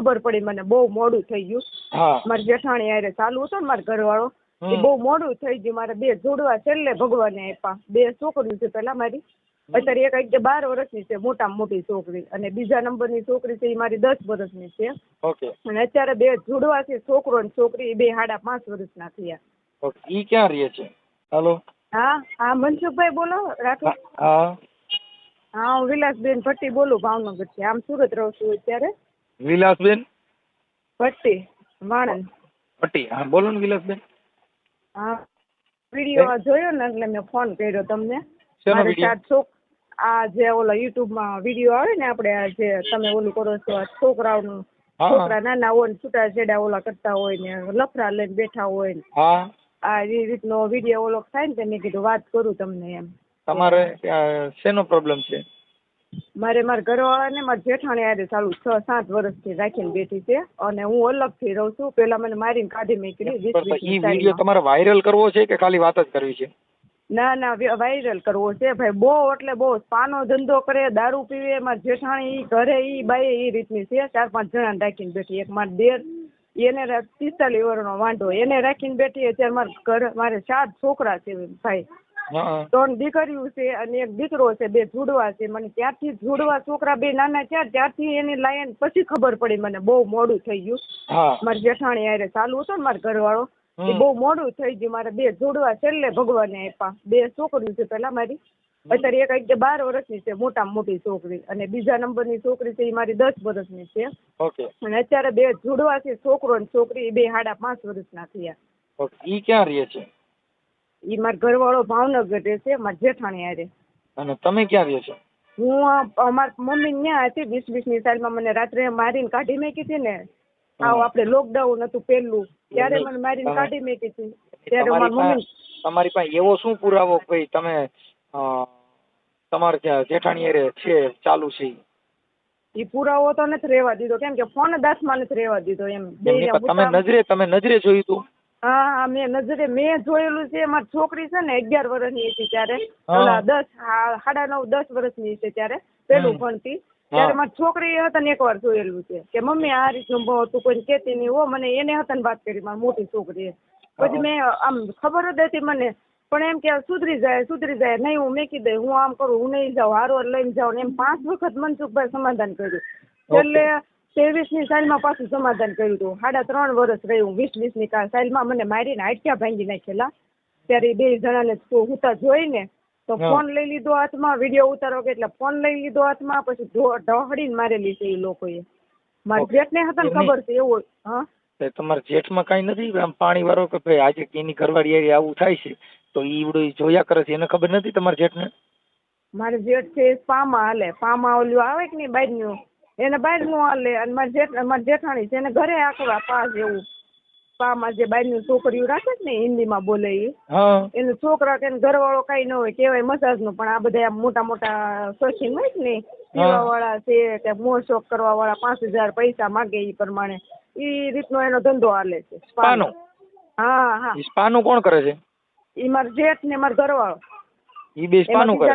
ખબર પડી મને બહુ મોડું થઈ ગયું. હા મારી જેઠાણી હારે ચાલુ હતો ને મારો ઘરવાળો, એ બહુ મોડું થઈ ગયું. મારે 2 જોડવા છેલ્લે ભગવાને આપ્યા. 2 છોકરીઓ છે પેલા મારી, અત્યારે એક 12 વર્ષની છે મોટામાં મોટી છોકરી, અને બીજા નંબરની છોકરી છે એ મારી 10 વર્ષની છે. ઓકે. અને અત્યારે 2 જોડવા છે છોકરો ને છોકરી, એ 2 5.5 વર્ષના થયા. ઓકે. ઈ ક્યાં રહે છે? હાલો. હા હા, મનસુખભાઈ બોલો રાઠોડ? હા હા, હું વિલાસબેન ભટ્ટી બોલું, ભાવનગર થી. આમ સુરત રહું છું અત્યારે. વિલાસબેન ભટ્ટી, વાણંદ. ભટ્ટી. હા બોલો ને વિલાસબેન. હા, વિડીયો જોયો ને એટલે મેં ફોન કર્યો તમને. શેનો મારે વિડીયો? 4 આ જે ઓલા યુટ્યુબમાં વિડીયો આવે ને, આપણે આ જે તમે ઓલું કરો છો છોકરાઓનું, હા છોકરા નાના હોય ને છૂટાછેડા ઓલા કરતા હોય ને લફડા લઈને બેઠા હોય ને, હા આ એ રીતનો વિડીયો ઓલો થાય ને, મેં કીધું વાત કરું તમને એમ. તમારે શેનો પ્રોબ્લેમ છે? મારે મારા ઘરવાળાને મારા જેઠાણી હારે ચાલુ 6-7 વર્ષથી રાખીને બેઠી છે, અને હું અલગથી રહું છું. પેલા મને મારીને કાઢી મેકલી 20-20 ઈ વિડીયો તમારે વાયરલ કરવો છે કે ખાલી વાત જ કરવી છે? ના ના, વાયરલ કરવો છે ભાઈ. બહુ એટલે બહુ પાનો ધંધો કરે, દારૂ પીવે. મારી જેઠાણી ઈ ઘરે ઈ બાઈ ઈ રીતની છે. 4-5 જણાને રાખીને બેઠી. એક મારા દેર, એને 45 વર્ષનો વાંઢો, એને રાખીને બેઠી. અત્યારે મારે 4 છોકરા છે ભાઈ, 3 દીકરીઓ છે અને એક દીકરો છે, 2 જોડવા છે. મને ત્યારથી જોડવા છોકરા 2 નાના થયા ત્યારથી એની લાયન પછી ખબર પડી મને બહુ મોડું થઈ ગયું. મારી જેઠાણી હારે ચાલુ હતો ને મારો ઘરવાળો, એ બહુ મોડું થઈ ગયું. મારે 2 જોડવા છેલ્લે ભગવાને આપ્યા. 2 છોકરીઓ છે પેલા મારી, અત્યારે એક 12 વર્ષની છે મોટામાં મોટી છોકરી, અને બીજા નંબરની છોકરી છે એ મારી 10 વર્ષની છે. ઓકે. અને અત્યારે 2 જોડવા છે છોકરો ને છોકરી, એ 2 5.5 વર્ષના થયા. ઓકે. ઈ ક્યાં રહે છે? ઈ મારો ઘરવાળો ભાવનગર રહે છે મારી જેઠાણી હારે. અને તમે ક્યાં રહો છો? હું અમારી મમ્મી ત્યાં હતી. 20-20ની સાલમાં મને રાત્રે મારીને કાઢી મેકી હતી ને, આપણે લોકડાઉન હતું પેલું, ત્યારે મને મારીને કાઢી મેકી હતી. ત્યારે મારી મમ્મી. તમારી પાસે એવો શું પુરાવો ભાઈ તમે તમારે ત્યાં જેઠાણી હારે છે ચાલુ છે? ઈ પુરાવો તો નથી રહેવા દીધો, કેમ કે ફોન દાસમાં નથી રહેવા દીધો એમ. તમે નજરે જોયું તું? હા હા, મેં જોયેલું છે. મારી છોકરી છે ને 11 વર્ષની હતી ત્યારે, ઓલા 9.5-10 વર્ષની છે ત્યારે પેલું ભણતી. ત્યારે મારી છોકરી હતા ને એકવાર જોયેલું છે કે મમ્મી આ રીતનું તું કોઈ કેતી નહીં હો. મને એને હતા ને વાત કરી મારી મોટી છોકરીએ. પછી મેં આમ ખબર જ હતી મને, પણ એમ કે સુધરી જાય નહીં, હું મેકી દઈ, હું આમ કરું, હું નહીં જાઉં, હારો લઈને જાઉં. એમ 5 વખત મનસુખભાઈ સમાધાન કર્યું. એટલે 23ની સાલમાં પાછું સમાધાન કર્યું હતું. 3.5 વર્ષ રહ્યું. 20-20ની સાલમાં મને મારીને હાડક્યા ભાંગી નાખેલા. ત્યારે 2 જણાને હુતા જોઈને તો ફોન લઈ લીધો હાથમાં, વિડીયો ઉતારો કે એટલે ફોન લઈ લીધો હાથમાં. પછી ઢહડીને મારેલી છે એ લોકોએ. મારી જેઠને હતા ને ખબર છે એવું. હા, તમારા જેઠમાં કઈ નથી આમ પાણી વાળો કે ભાઈ આજે એની ઘરવાળી એરિયા આવું થાય છે તો ઈ જોયા કરે છે, એને ખબર નથી તમારા જેઠને? મારે જેઠ છે પામાં હાલે. પામાં ઓલું આવે કે નહીં બાજનું, એને બાજનું હાલે. અને મારી જેઠાણી છે એને ઘરે આખવા પાસ એવું. પામાં જે બાજનું છોકરીઓ રાખે છે ને હિન્દીમાં બોલે એ, એનું છોકરા કે ઘરવાળો કઈ ન હોય, કેવાય મસાજ નું. પણ આ બધા મોટા મોટા શોખીન હોય ને પીવા વાળા છે કે મોર શોખ કરવા વાળા, 5,000 પૈસા માગે એ પ્રમાણે ઈ રીતનો એનો ધંધો હાલે છે. સ્પાનો? હા હા. સ્પાનું કોણ કરે છે? ઈ મારા જેઠ ને મારો ઘરવાળો. ઈ બે સ્પાનું કરે?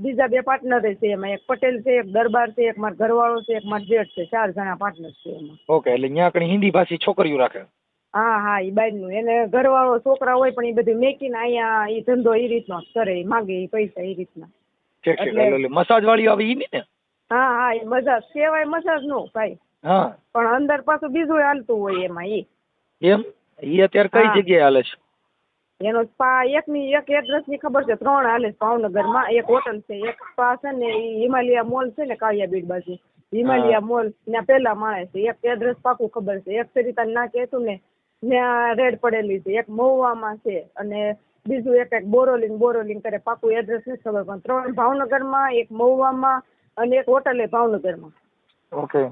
બીજા 2 પાર્ટનર છે એમાં. એક પટેલ છે, એક દરબાર છે, એક મારો ઘરવાળો છે, એક મારો જેઠ છે. 4 જણા પાર્ટનર છે એમાં. ઓકે. એટલે અહીંયા કઈ હિન્દી ભાષી છોકરીઓ રાખે? હા, ઈ બાજનું. એને ઘરવાળો છોકરા હોય પણ એ બધું મેકીને અહીંયા ઈ ધંધો ઈ રીતનો કરે, માગે ઈ પૈસા ઈ રીતના. એટલે મસાજ વાળી આવે ઈ ને? હા, એ મસાજ કેવાય, મસાજ નો ભાઈ. હા, પણ અંદર પાછું બીજું હાલતું હોય એમાં. એમ? ઈ અત્યારે કઈ જગ્યાએ હાલે છે? એનો સ્પા એક એડ્રેસ ની ખબર છે, 3 હાલે ભાવનગરમાં. એક હોટલ છે, એક સ્પા છે ને ઈ હિમાલયા મોલ છે ને કાળિયા બીડ બાજુ, હિમાલયા મોલ ત્યાં પેલા માળે છે. એક એડ્રેસ પાકું ખબર છે. એક સરિતા ના કહેતું ને ત્યાં રેડ પડેલી છે. એક મહુવામાં છે અને બીજું એક બોરોલિંગ કરે. પાકું એડ્રેસ નથી ખબર, પણ 3 ભાવનગરમાં, એક મહુવામાં અને એક હોટલે ભાવનગરમાં. ઓકે.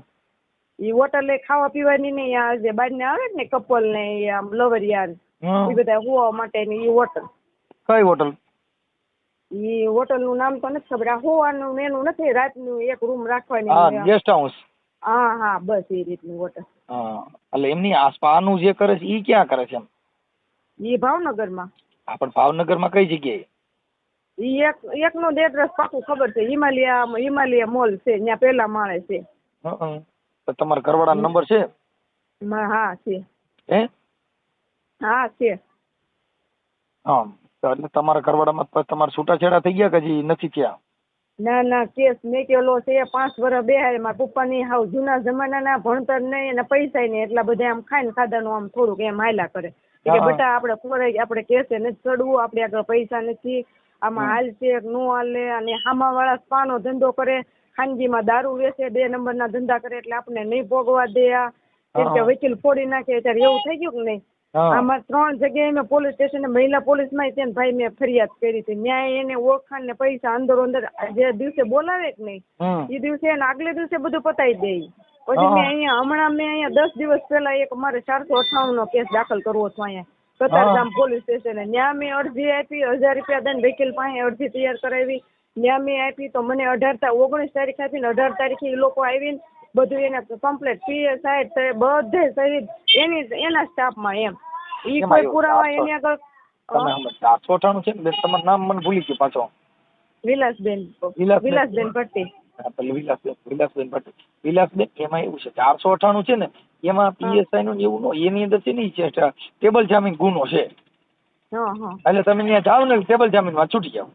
ઈ હોટલે ખાવા પીવાની નહીં, આ જે બાજને આવે ને કપલ ને આમ લવરિયાન એ બધા હોવા માટેની ઈ હોટલ. કઈ હોટલ? ઈ હોટલ નું નામ તો નથી ખબર. આ હોવાનું મેનુ નથી, રાતનું એક રૂમ રાખવાની. Guest house? હા, બસ એ રીતની હોટલ. એટલે એમની આસપાસનું જે કરે છે ઈ ક્યાં કરે છે? ઈ ભાવનગરમાં. પણ ભાવનગરમાં કઈ જગ્યાએ? ઈ એકનો એડ્રેસ પાકું ખબર છે. હિમાલયા મોલ છે, ત્યાં પેલા માળે છે. તો તમારા ઘરવાળાનો નંબર છે? હા છે. હે? હા છે. હા, તો એટલે તમારા ઘરવાળામાં તમારા છૂટાછેડા થઈ ગયા કે હજી નથી થયા? ના ના, કેસ મેકેલો છે. 5 વર્ષ બેહાડે. મારા પપ્પાની હાવ જૂના જમાનાના, ભણતર નહીં અને પૈસા નહીં, એટલા બધા આમ ખાઈને ખાધાનું આમ થોડુંક એમ હાયલા કરે. કે બેટા આપણે ખોરાય, આપણે કેસે નથી ચડવું, આપણે આગળ પૈસા નથી, આમાં હાલ છે નો હાલે. અને હામાવાળા સ્પાનો ધંધો કરે, ખાનગીમાં દારૂ વેચે, 2 નંબરના ધંધા કરે, એટલે આપણે નહીં ભોગવા દે. કેમ કે વકીલ ફોડી નાખે. ત્યારે એવું થઈ ગયું કે નહીં? આમાં 3 જગ્યાએ મેં પોલીસ સ્ટેશન, મહિલા પોલીસમાં છે ને ભાઈ, મેં ફરિયાદ કરી હતી. ન્યાય એને ઓળખાણ ને પૈસા અંદર જે દિવસે બોલાવે કે નહીં, એ દિવસે એને આગલે દિવસે બધું પતાવી દે. પછી મેં અહીંયા 10 દિવસ પહેલા એક મારે 458 નો કેસ દાખલ કરવો હતો અહીંયા કતારગામ પોલીસ સ્ટેશને. ત્યાં મેં અરજી આપી, 1000 રૂપિયા દઈને વકીલ પાસે અરજી તૈયાર કરાવી. ત્યાં મેં આપી તો મને 19 તારીખ આપીને 18 તારીખે એ લોકો આવીને બધું એને કમ્પ્લીટ PSI બધે સહિત એના સ્ટાફમાં એમ. ઈ કોઈ પુરાવા એની આગળ. તમે 498 છે ને, તમારું નામ મને ભૂલી ગયું પાછો. વિલાસબેન ભટ્ટી. વિલાસબેન ભટ્ટી. વિલાસબેન, એમાં એવું છે 498 છે ને, એમાં PSI નું એવું નો, એની અંદર છે ને ટેબલ જામીન ગુનો છે. એટલે તમે ત્યાં જાઓ ને ટેબલ જામીનમાં છૂટી જાઓ.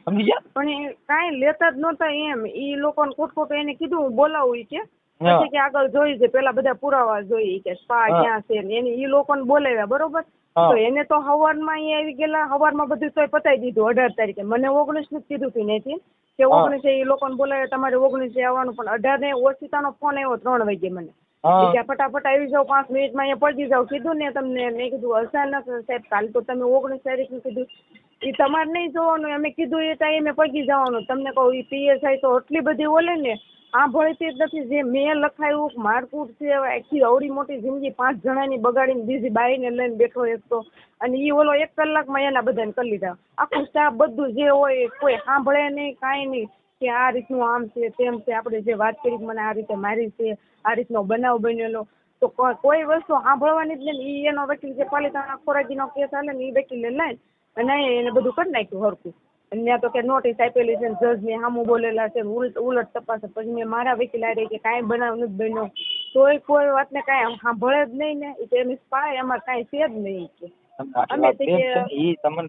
સમજી ગયા? પણ એ કાંઈ લેતા જ નહોતા એમ. ઈ લોકોને ખોટ એને કીધું હું બોલાવું ઈ કે પછી કે આગળ જોઈ છે, પેલા બધા પુરાવા જોઈએ કે સ્પા ક્યાં છે ને, ઈ લોકોને બોલાવ્યા. બરોબર. તો એને તો હવારમાં અહીંયા આવી ગયેલા, હવારમાં બધું તોય પતાવી દીધું 18 તારીખે. મને 19 નું કીધું હતું નથી કે 19 એ લોકોને બોલાવ્યા, તમારે 19 આવવાનું. પણ 18 ને ઓછીતાનો ફોન આવ્યો 3 વાગે મને. ફટાફટ આવી જાવ, 5 મિનિટમાં અહીંયા પહોંચી જાવ. કીધું ને તમને, મેં કીધું અચાનક સાહેબ કાલ તો તમે 19 તારીખનું કીધું, એ તમારે નહીં જોવાનું. અમે કીધું એ ટાઈમે મેં પગી જવાનું. તમને કહું એ PSI તો એટલી બધી ઓલે ને સાંભળતી જ નથી. જે મેં લખાયું મારકૂટ છે, આખી અવડી મોટી જિંદગી 5 જણાની બગાડીને બીજી બાઈને લઈને બેઠો એક તો. અને એ ઓલો 1 કલાકમાં એના બધાને કરી લીધા. આખું સ્ટાફ બધું જે હોય કોઈ સાંભળે નહીં, કાંઈ નહીં. કે આ રીતનું આમ છે તેમ છે, આપણે જે વાત કરી મને આ રીતે મારી છે, આ રીતનો બનાવ બનેલો, તો કોઈ વસ્તુ સાંભળવાની જ નહીં. એનો વકીલ જે પાલિતાણા ખોરાકીનો કેસ હાલે ને, એ વકીલે લઈને અને એને બધું કરી નાખ્યું હરખું. અને ત્યાં તો કે નોટિસ આપેલી છે, જજને સામું બોલેલા છે, ઉલટ તપાસ. પછી મેં મારા વકીલ આ રહી કે કાંઈ બનાવ નથી બન્યો, તોય કોઈ વાતને કાંઈ સાંભળે જ નહીં ને. એ એની સ્પાય અમારે કાંઈ છે જ નહીં કે અમે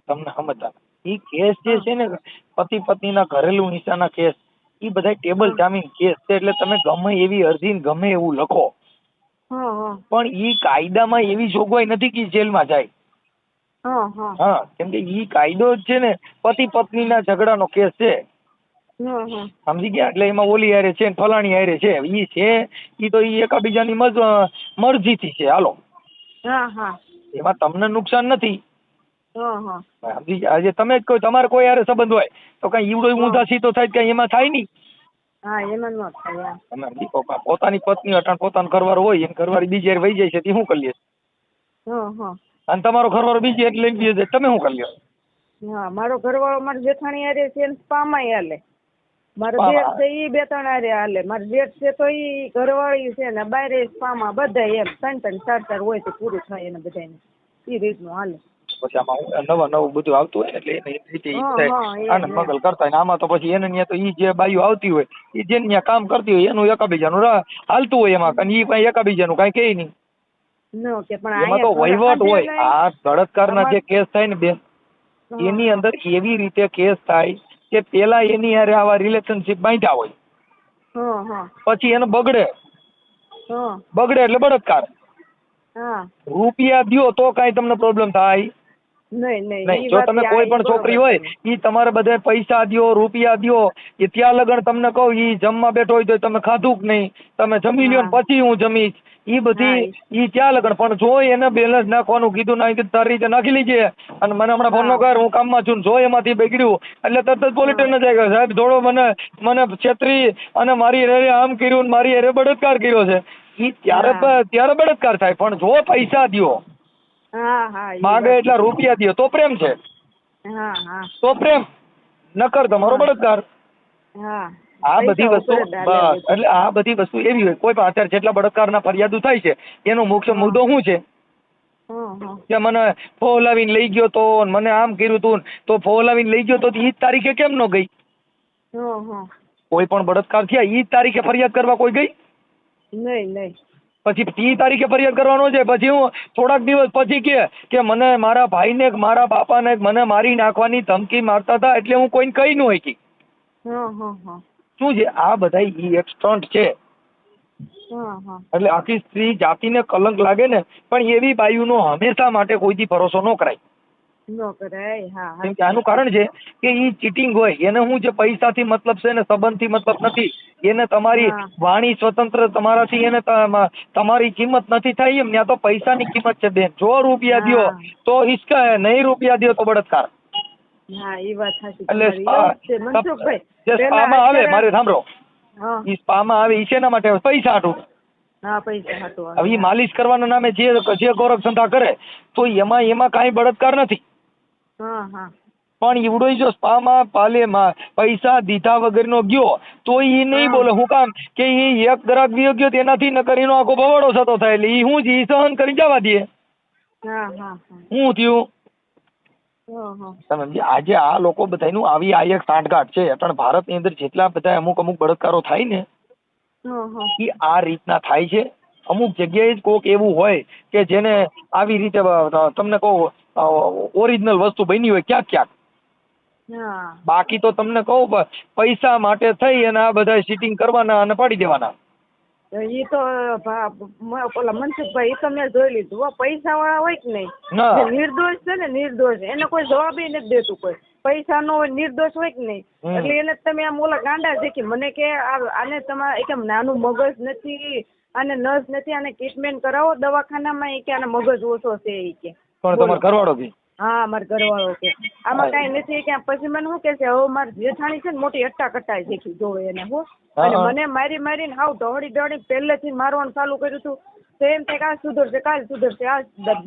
તમને સમજતા. ઈ કેસ જે છે ને પતિ પત્નીના ઘરેલું હિંસાના કેસ, ઈ બધા ટેબલ જામીન કેસ છે. એટલે તમે ગમે એવી અરજી ગમે એવું લખો, પણ ઈ કાયદામાં એવી જોગવાઈ નથી કે જેલમાં જાય. કેમ કે ઈ કાયદો છે ને પતિ પત્નીના ઝઘડાનો કેસ છે. સમજી ગયા? એટલે એમાં ઓલી હારે છે, ફલાણી હારે છે, ઈ છે ઈ તો ઈ એકાબીજાની મરજીથી છે. હાલો, એમાં તમને નુકસાન નથી. આજે તમે જ કોઈ તમારે કોઈ હારે સંબંધ હોય તો કઈ ઈવડો ઊંધા સીધો થાય કઈ એમાં થાય નહીં. તમે પોતાની પત્ની અટાણ પોતાનો ઘરવાળો હોય, એની ઘરવાળી બીજી હારે વહી જાય છે, તે શું કરી લે? અને તમારો ઘરવાળો બીજી એટલે લઈને બીજે તમે શું કરી લ્યો? મારો ઘરવાળો મારી જેઠાણી હારે છે, સ્પામાં હાલે. મારો જેઠ છે ઈ 2-3 હારે હાલે. મારો જેઠ છે તો ઈ ઘરવાળી છે ને બારે સ્પામાં બધા એમ 3-4 હોય તો પૂરું થાય એને બધાને. ઈ રીતનું હાલે. પછી આમાં નવું બધું આવતું હોય એટલે એને રીતે આનંદ મંગલ કરતા હોય. આમાં તો પછી એને ત્યાં તો ઈ જે બાયું આવતી હોય ઈ જેને ત્યાં કામ કરતી હોય એનું એકાબીજાનું હાલતું હોય એમાં, અને ઈ પાસે એકાબીજાનું કઈ કહે નહીં. એમાં તો વહીવટ હોય. આ બળાત્કારના જે કેસ થાય ને બેન, એની અંદર એવી રીતે કેસ થાય કે પેલા એની હારે આવા રિલેશનશીપ બાંધ્યા હોય, પછી એને બગડે એટલે બળાત્કાર. રૂપિયા દ્યો તો કઈ તમને પ્રોબ્લેમ થાય નહીં. જો તમે કોઈ પણ છોકરી હોય ઈ તમારે બધા પૈસા દ્યો, રૂપિયા દ્યો, એ ત્યાં લગન તમને કહું ઈ જમવા બેઠો હોય તો તમે ખાધું કે નહીં, તમે જમી લ્યો પછી હું જમીશ, ઈ બધી ઈ ત્યાં લગન. પણ જો એને બેલેન્સ નાખવાનું કીધું ના તારી રીતે નાખી લીજે અને મને હમણાં ફોન નો કર, હું કામમાં છું, જો એમાંથી બગડ્યું એટલે તરત જ પોલીસ સ્ટેશન જાય સાહેબ થોડો મને છેતરી અને મારી હારે આમ કર્યું, મારી હારે બળાત્કાર કર્યો છે. ઈ ત્યારે બળાત્કાર થાય. પણ જો પૈસા દ્યો, માંગે એટલા રૂપિયા દ્યો તો પ્રેમ છે, તો પ્રેમ, નકર તમારો બળાત્કાર. આ બધી વસ્તુ બસ. એટલે આ બધી વસ્તુ એવી હોય. કોઈ પણ અત્યારે જેટલા બળાત્કારના ફરિયાદો થાય છે એનો મુખ્ય મુદ્દો શું છે કે મને ફોલાવીને લઈ ગયો તો, મને આમ કર્યું તું, તો ફોલાવીને લઈ ગયો તો ઈ જ તારીખે કેમ ન ગઈ? કોઈ પણ બળાત્કાર થયા ઈ જ તારીખે ફરિયાદ કરવા કોઈ ગઈ? નહીં નહીં. પછી 30 તારીખે ફરિયાદ કરવાનો છે. પછી હું થોડાક દિવસ પછી કે મને મારા ભાઈને મારા બાપાને મને મારી નાખવાની ધમકી મારતા હતા એટલે હું કોઈને કહી ન શકી. શું છે આ બધા ઈ એક સ્ટન્ટ છે. એટલે આખી સ્ત્રી જાતિને કલંક લાગે ને, પણ એવી બાયુનો હંમેશા માટે કોઈથી ભરોસો ન કરાય. કેમ કે આનું કારણ છે કે ઈ ચીટિંગ હોય. એને હું જે પૈસાથી મતલબ છે ને સંબંધથી મતલબ નથી. એને તમારી વાણી સ્વતંત્ર તમારાથી એને તમારી કિંમત નથી થાય એમ. ત્યાં તો પૈસાની કિંમત છે બેન. જો રૂપિયા દ્યો તો ઈશ્કા હે, નહીં રૂપિયા દ્યો તો બળાત્કાર. એટલે જે સ્પામાં આવે, મારે સાંભળો, ઈ સ્પામાં આવે ઈ શેના માટે આવે? પૈસા હાટું. હવે ઈ માલિશ કરવાના નામે જે ગોરખ ધંધા કરે તો એમાં કાંઈ બળાત્કાર નથી. પણ ઈવડો જો સ્પામાં પૈસા દીધા વગરનો ગયો તો ઈ નહીં બોલે. હું કામ કે ઈ એક ગ્રાહક ગયો ગયો તેનાથી નકર એનો આખો બવાડો થતો થાય. એટલે ઈ હું ઈ સહન કરી જવા દે. હું થયું તમે આજે આ લોકો બધાનું આવી આ એક સાંઠગાંઠ છે. પણ ભારતની અંદર જેટલા બધા અમુક બળાત્કારો થાય ને એ આ રીતના થાય છે. અમુક જગ્યાએ જ કોક એવું હોય કે જેને આવી રીતે તમને કહું ઓરિજિનલ વસ્તુ બની હોય ક્યાંક ક્યાંક. બાકી તો તમને કહું પૈસા માટે થઈ અને આ બધા સીટિંગ કરવાના અને પાડી દેવાના. ઈ તો ઓલા મનસુખભાઈ ઈ તો મેં જોઈ લીધું. પૈસા વાળા હોય કે નહીં, નિર્દોષ છે ને, નિર્દોષ, એને કોઈ જવાબ નથી દેતું કોઈ. પૈસા નો હોય, નિર્દોષ હોય કે નહીં, એટલે એને તમે આમ ઓલા ગાંડા છે કે મને કે આને તમારે કેમ નાનું મગજ નથી, આને નસ નથી, આને ટ્રીટમેન્ટ કરાવો દવાખાનામાં, કે આને મગજ ઓછો છે ઈ કે. પણ તમારો ઘરવાળો કે? હા, મારો ઘરવાળો કે આમાં કઈ નથી. કે પછી મને શું કે છે, હવે મારી જેઠાણી છે ને મોટી અટ્ટા કટ્ટા શીખી જોવે એને. હું અને મને મારીને હાવ ઢોળી પહેલેથી મારવાનું ચાલુ કર્યું હતું. તો એમ થાય કાલ સુધરશે, કાલ સુધરશે. આ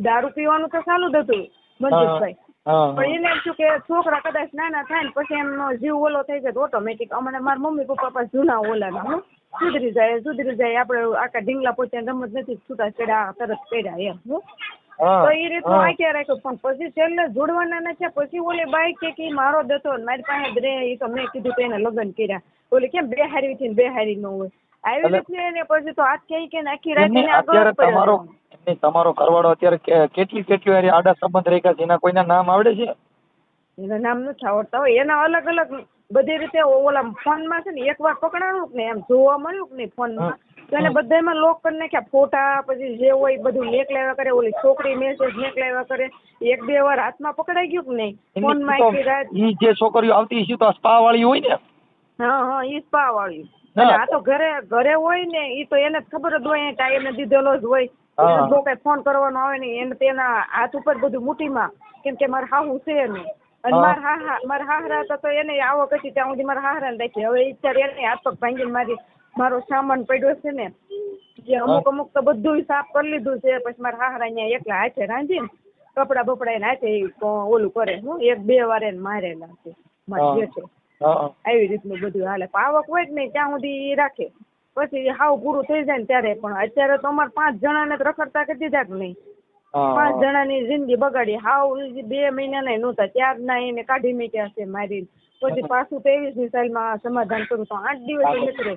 દારૂ પીવાનું તો ચાલુ જ હતું મનસુખભાઈ. પણ એને એમ થયું કે છોકરા કદાચ નાના થાય ને પછી એમનો જીવ ઓલો થઈ જાય ઓટોમેટિક. અમને મારા મમ્મી પપ્પા પાસે જૂના ઓલાના હું સુધરી જાય. આપણે આખા ઢીંગલા પોતાની રમત નથી છૂટા ચડ્યા તરત પડ્યા એમ. હું તો એ રીતનું આખ્યા રાખ્યું. પણ પછી છેલ્લે જોડવાના છે. પછી ઓલી બાઈ કે મારો દતો મારી પાસે રે. એ તો મેં કીધું તો એને લગ્ન કર્યા. ઓલી કેમ બેહારી થી બેહારી ન હોય આવી રીતની. એને પછી તો હાથ કે આખી રાખીને આગળ. તમારો ઘરવાળો અત્યારે કેટલી આડા સંબંધ રેખા છે? એના કોઈના નામ આવડે છે? એના નામ નથી આવડતા હોય. એના અલગ અલગ બધી રીતે ઓલા ફોનમાં છે ને એકવાર પકડાણું ને એમ જોવા મળ્યું કે નહીં ફોનમાં, તો એને બધામાં લોક કરી નાખ્યા ફોટા. પછી જે હોય બધું મેક લાવ્યા કરે. ઓલી છોકરી મેસેજ મેક લાવ્યા કરે. 1-2 વાર હાથમાં પકડાઈ ગયું કે નહીં ફોનમાં આખી રાત. ઈ જે છોકરીઓ આવતી છે તો સ્પા વાળી હોય ને? હા, ઈ સ્પા વાળી. આ તો ઘરે હોય ને ઈ તો એને ખબર જ હોય, ટાઈમ દીધેલો જ હોય. જો કઈ ફોન કરવાનો આવે ને એને તેના હાથ ઉપર બધું મુઠ્ઠીમાં. કેમ કે મારા હાહુ છે નહીં અને મારા હાહરા હતા તો એને આવો કશી ત્યાં સુધી મારા હાહરા ને રાખી. હવે ઈચ્છા એને હાથ પગ ભાંગીને મારો સામાન પડ્યો છે ને જે અમુક તો બધું સાફ કરી લીધું છે. પછી મારા હાહરા અહીંયા એકલા હાથે રાંધીને કપડા બપડા એને હાથે ઓલું કરે. હું 1-2 વાર એને મારેલા છે મારા જેઠે. આવી રીતનું બધું હાલે. આવક હોય જ નહીં ત્યાં સુધી રાખે. પછી હાવ પૂરું થઈ જાય ને ત્યારે. પણ અત્યારે તો અમારે 5 જણાને રખડતા કરી દીધા કે નહીં. 5 જણાની જિંદગી બગાડી. હાવ 2 મહિના નહોતા ત્યારના એને કાઢી મૂક્યા છે મારી. પછી પાછું 23ની સાલમાં સમાધાન કરું તો 8 દિવસ નીકળે.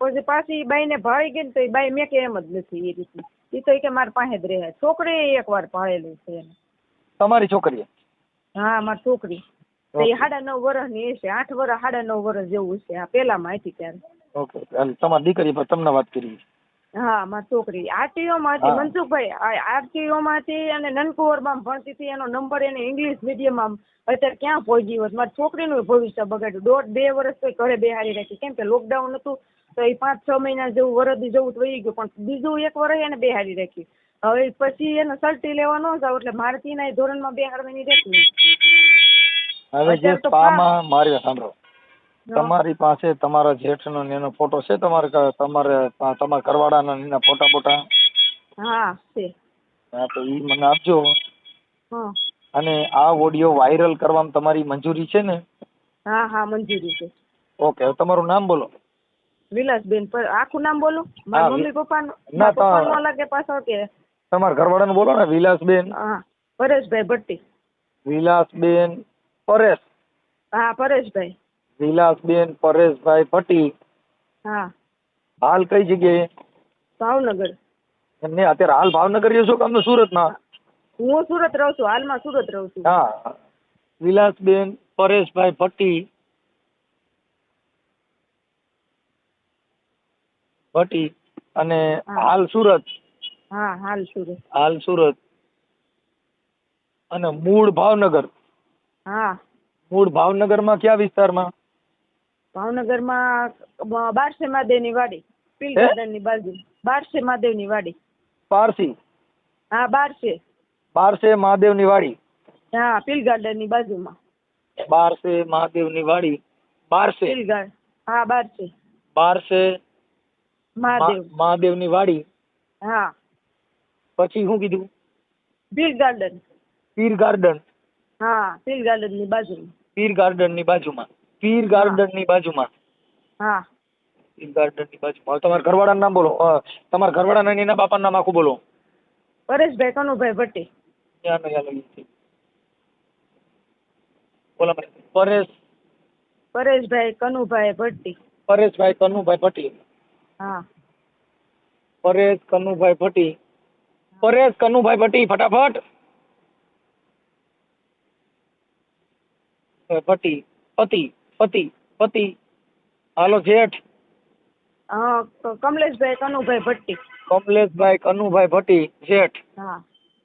પછી પાછી બાઈને ભાળી ગઈ ને તો એ બાઈ મેં કે એમ જ નથી. એ રીતની એ તો કે મારી પાસે જ રહે. છોકરી એકવાર ભાળેલી છે એને. તમારી છોકરી? હા, મારી છોકરી. એ 9.5 વર્ષની છે. 8 વર્ષ 9.5 વર્ષ જેવું છે. આ પેલામાં હતી ત્યારે. ઓકે, તમારી દીકરી પર તમને વાત કરી? હા, મારી છોકરી આરટીઓ માં હતી મનસુખભાઈ. આરટીઓ માં હતી અને નનકુવરમાં ભણતી હતી. એનો નંબર એને ઇંગ્લિશ મીડિયમમાં અત્યારે ક્યાં પહોંચી હોત. મારી છોકરીનું ભવિષ્ય બગાડ્યું. 1.5-2 વર્ષ તો ઘરે બેહારી રાખી. કેમ કે લોકડાઉન હતું તો એ 5-6 મહિના જેવું વરદી જેવું વહી ગયું. પણ બીજું 1 વર્ષ એને બેહારી રાખી. હવે પછી એને સલટી લેવા ન જાવ એટલે મારતી ના ધોરણમાં બેહાડવાની રહેતી. હવે જે સ્પામાં મારી સાંભળો, તમારી પાસે તમારા જેઠનો એનો ફોટો છે? તમારા ઘરવાળાના એના ફોટા? હા છે. હા, તો ઈ મને આપજો. અને આ ઓડિયો વાયરલ કરવામાં તમારી મંજૂરી છે ને? હા, મંજૂરી છે. ઓકે, હવે તમારું નામ બોલો. વિલાસબેન. આખું નામ બોલું? મારા મમ્મી પપ્પાનું ન લાગે પાછળ કે? તમારા ઘરવાળાનું બોલો ને. વિલાસબેન? હા, પરેશભાઈ ભટ્ટી. વિલાસબેન પરેશ? હા, પરેશભાઈ. વિલાસબેન પરેશભાઈ ભટ્ટી. હા. હાલ કઈ જગ્યાએ? ભાવનગર. એમને અત્યારે હાલ ભાવનગર રહ્યો છો કે અમે સુરતમાં? હું સુરત રહું છું, હાલમાં સુરત રહું છું. હા, વિલાસબેન પરેશભાઈ ભટ્ટી અને હા. હાલ સુરત. હા, હાલ સુરત. હાલ સુરત અને મૂળ ભાવનગર. હા, મૂળ ભાવનગરમાં કયા વિસ્તારમાં? ભાવનગરમાં બારસે મહાદેવની વાડી, પીલ હે? ગાર્ડનની બાજુ. બારસે મહાદેવની વાડી. પારસી? હા, બારસે. બારસે મહાદેવની વાડી. હા, પીલ ગાર્ડનની બાજુમાં. બારસે મહાદેવની વાડી. બારસે? પીલ ગાર્ડન. હા, બારસે બારસે મહાદેવ. મહાદેવની વાડી. હા, પછી શું કીધું? પીલ ગાર્ડન. પીર ગાર્ડન. હા, પીલ ગાર્ડનની બાજુમાં. પીર ગાર્ડનની બાજુમાં. પીર ગાર્ડનની બાજુમાં. હા. પીર ગાર્ડનની બાજુમાં. હવે તમારા ઘરવાળાનું નામ બોલો. તમારા ઘરવાળાના અને એના બાપાનું નામ આખું બોલો. પરેશભાઈ કનુભાઈ ભટ્ટી. યાનો યાલો ઈ છે. બોલો મને. પરેશભાઈ કનુભાઈ ભટ્ટી. પરેશભાઈ કનુભાઈ ભટ્ટી. હા. પરેશ કનુભાઈ ભટ્ટી. પરેશ કનુભાઈ ભટ્ટી ફટાફટ. ભટ્ટી. પતિ પતિ પતિ. હાલો જેઠ. કમલેશભાઈ કનુભાઈ ભટ્ટી. કમલેશભાઈ કનુભાઈ ભટ્ટી જેઠ. હા.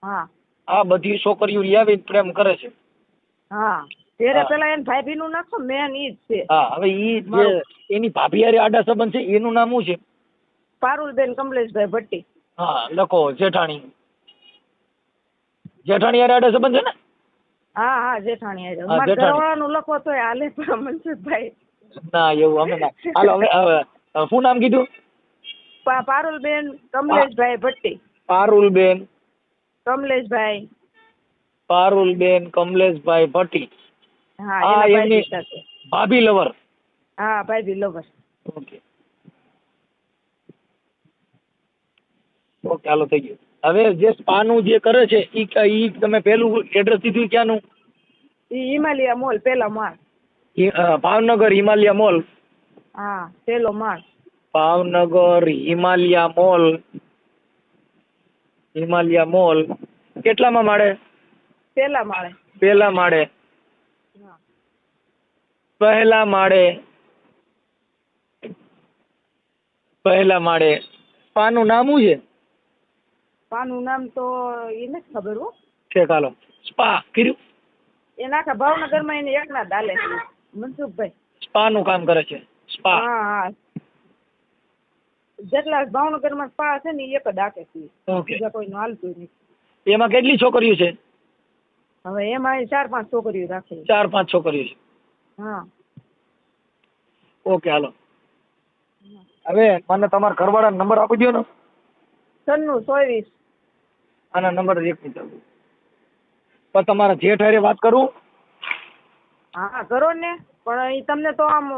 હા. આ બધી છોકરીઓ આવીને પ્રેમ કરે છે. હા. ત્યારે હા. પેલા એને ભાભીનું નાખો, મેન ઈ જ છે. હા, હવે ઈ જે એની ભાભી હારે આડા સંબંધ છે એનું નામ શું છે? પારુલબેન કમલેશભાઈ ભટ્ટી. હા, લખો જેઠાણી. જેઠાણી હારે આડા સંબંધ છે ને? હા, હા, જેઠાણી હારે. હા, મારા જેઠાણી. ઘરવાળાનું લખો તોય હાલે, પણ મનસુખભાઈ. ના એવું અમે ના. હાલો હવે શું નામ કીધું? પારુલબેન કમલેશભાઈ ભટ્ટી. પારુલબેન. કમલેશભાઈ. પારુલબેન કમલેશભાઈ ભટ્ટી. હા, આ એના એમની ભાઈ સાથે. ભાભી લવર. હા, ભાઈ લવર. ઓકે ઓકે, હાલો થઈ ગયું. હવે જે સ્પાનું જે કરે છે ઈ તમે પેલું એડ્રેસ દીધું ક્યાંનું? ઈ હિમાલયા મોલ પેલા માળ. ભાવનગર હિમાલયા મોલ. હા, પેલો માળ. ભાવનગર હિમાલયા મોલ. હિમાલયા મોલ કેટલામાં માળે? પેલા માળે. પહેલા માળે. હા. પહેલા માળે. પહેલા માળે. સ્પાનું નામ શું છે? પાનું નામ તો એ નથી ખબર હો. છે ચાલો સ્પા કર્યું. એના આખા ભાવનગરમાં એને એકના જ હાલે છે, મનસુખભાઈ. સ્પા નું કામ કરે છે. સ્પા. હા, હા. જેટલા ભાવનગરમાં સ્પા છે ને ઈ એક જ હાકે છે. ઓકે. બીજા કોઈનું હાલતું નથી. એમાં કેટલી છોકરીઓ છે? હવે એમાં 4-5 છોકરીઓ રાખે. 4-5 છોકરીઓ છે. હા. ઓકે હાલો. હવે મને તમારા ઘરવાળાનો નંબર આપી દો ને. 9624. આના નંબર એક મિનિટ આપો. પણ તમારા જેઠ હારે વાત કરું? હા, કરો ને. પણ ઈ તમને તો આમ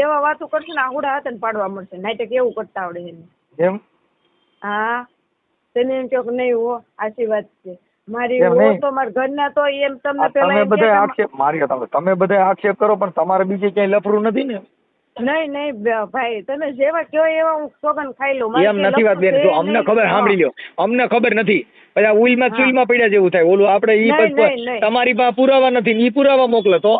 એવા વાતો કરશે ને આહુડા હાથે પાડવા મળશે. નાટક એવું કરતા આવડે એને. એમ? હા. તમે એમ કહો કે નહીં હો, આશી વાત છે. મારી એમ હો નહીં. તો મારા ઘરના તો એમ તમને પેલા તમે એમ બધા કહેતા આક્ષેપ મારી તમે બધા આક્ષેપ કરો પણ તમારે બીજે ક્યાંય લફરું નથી ને? નહીં ભાઈ, તમે જેવા કહો એવા હું સોગન ખાઈ લઉં. એમ નથી વાત બેન. જો અમને ખબર સાંભળી લ્યો. અમને ખબર નથી. પછી આ ઉઈલમાં ચુઈલમાં પડ્યા જેવું થાય. ઓલું આપણે ઈ નહીં. તમારી પાસે પુરાવા નથી ને ઈ પુરાવા મોકલે તો?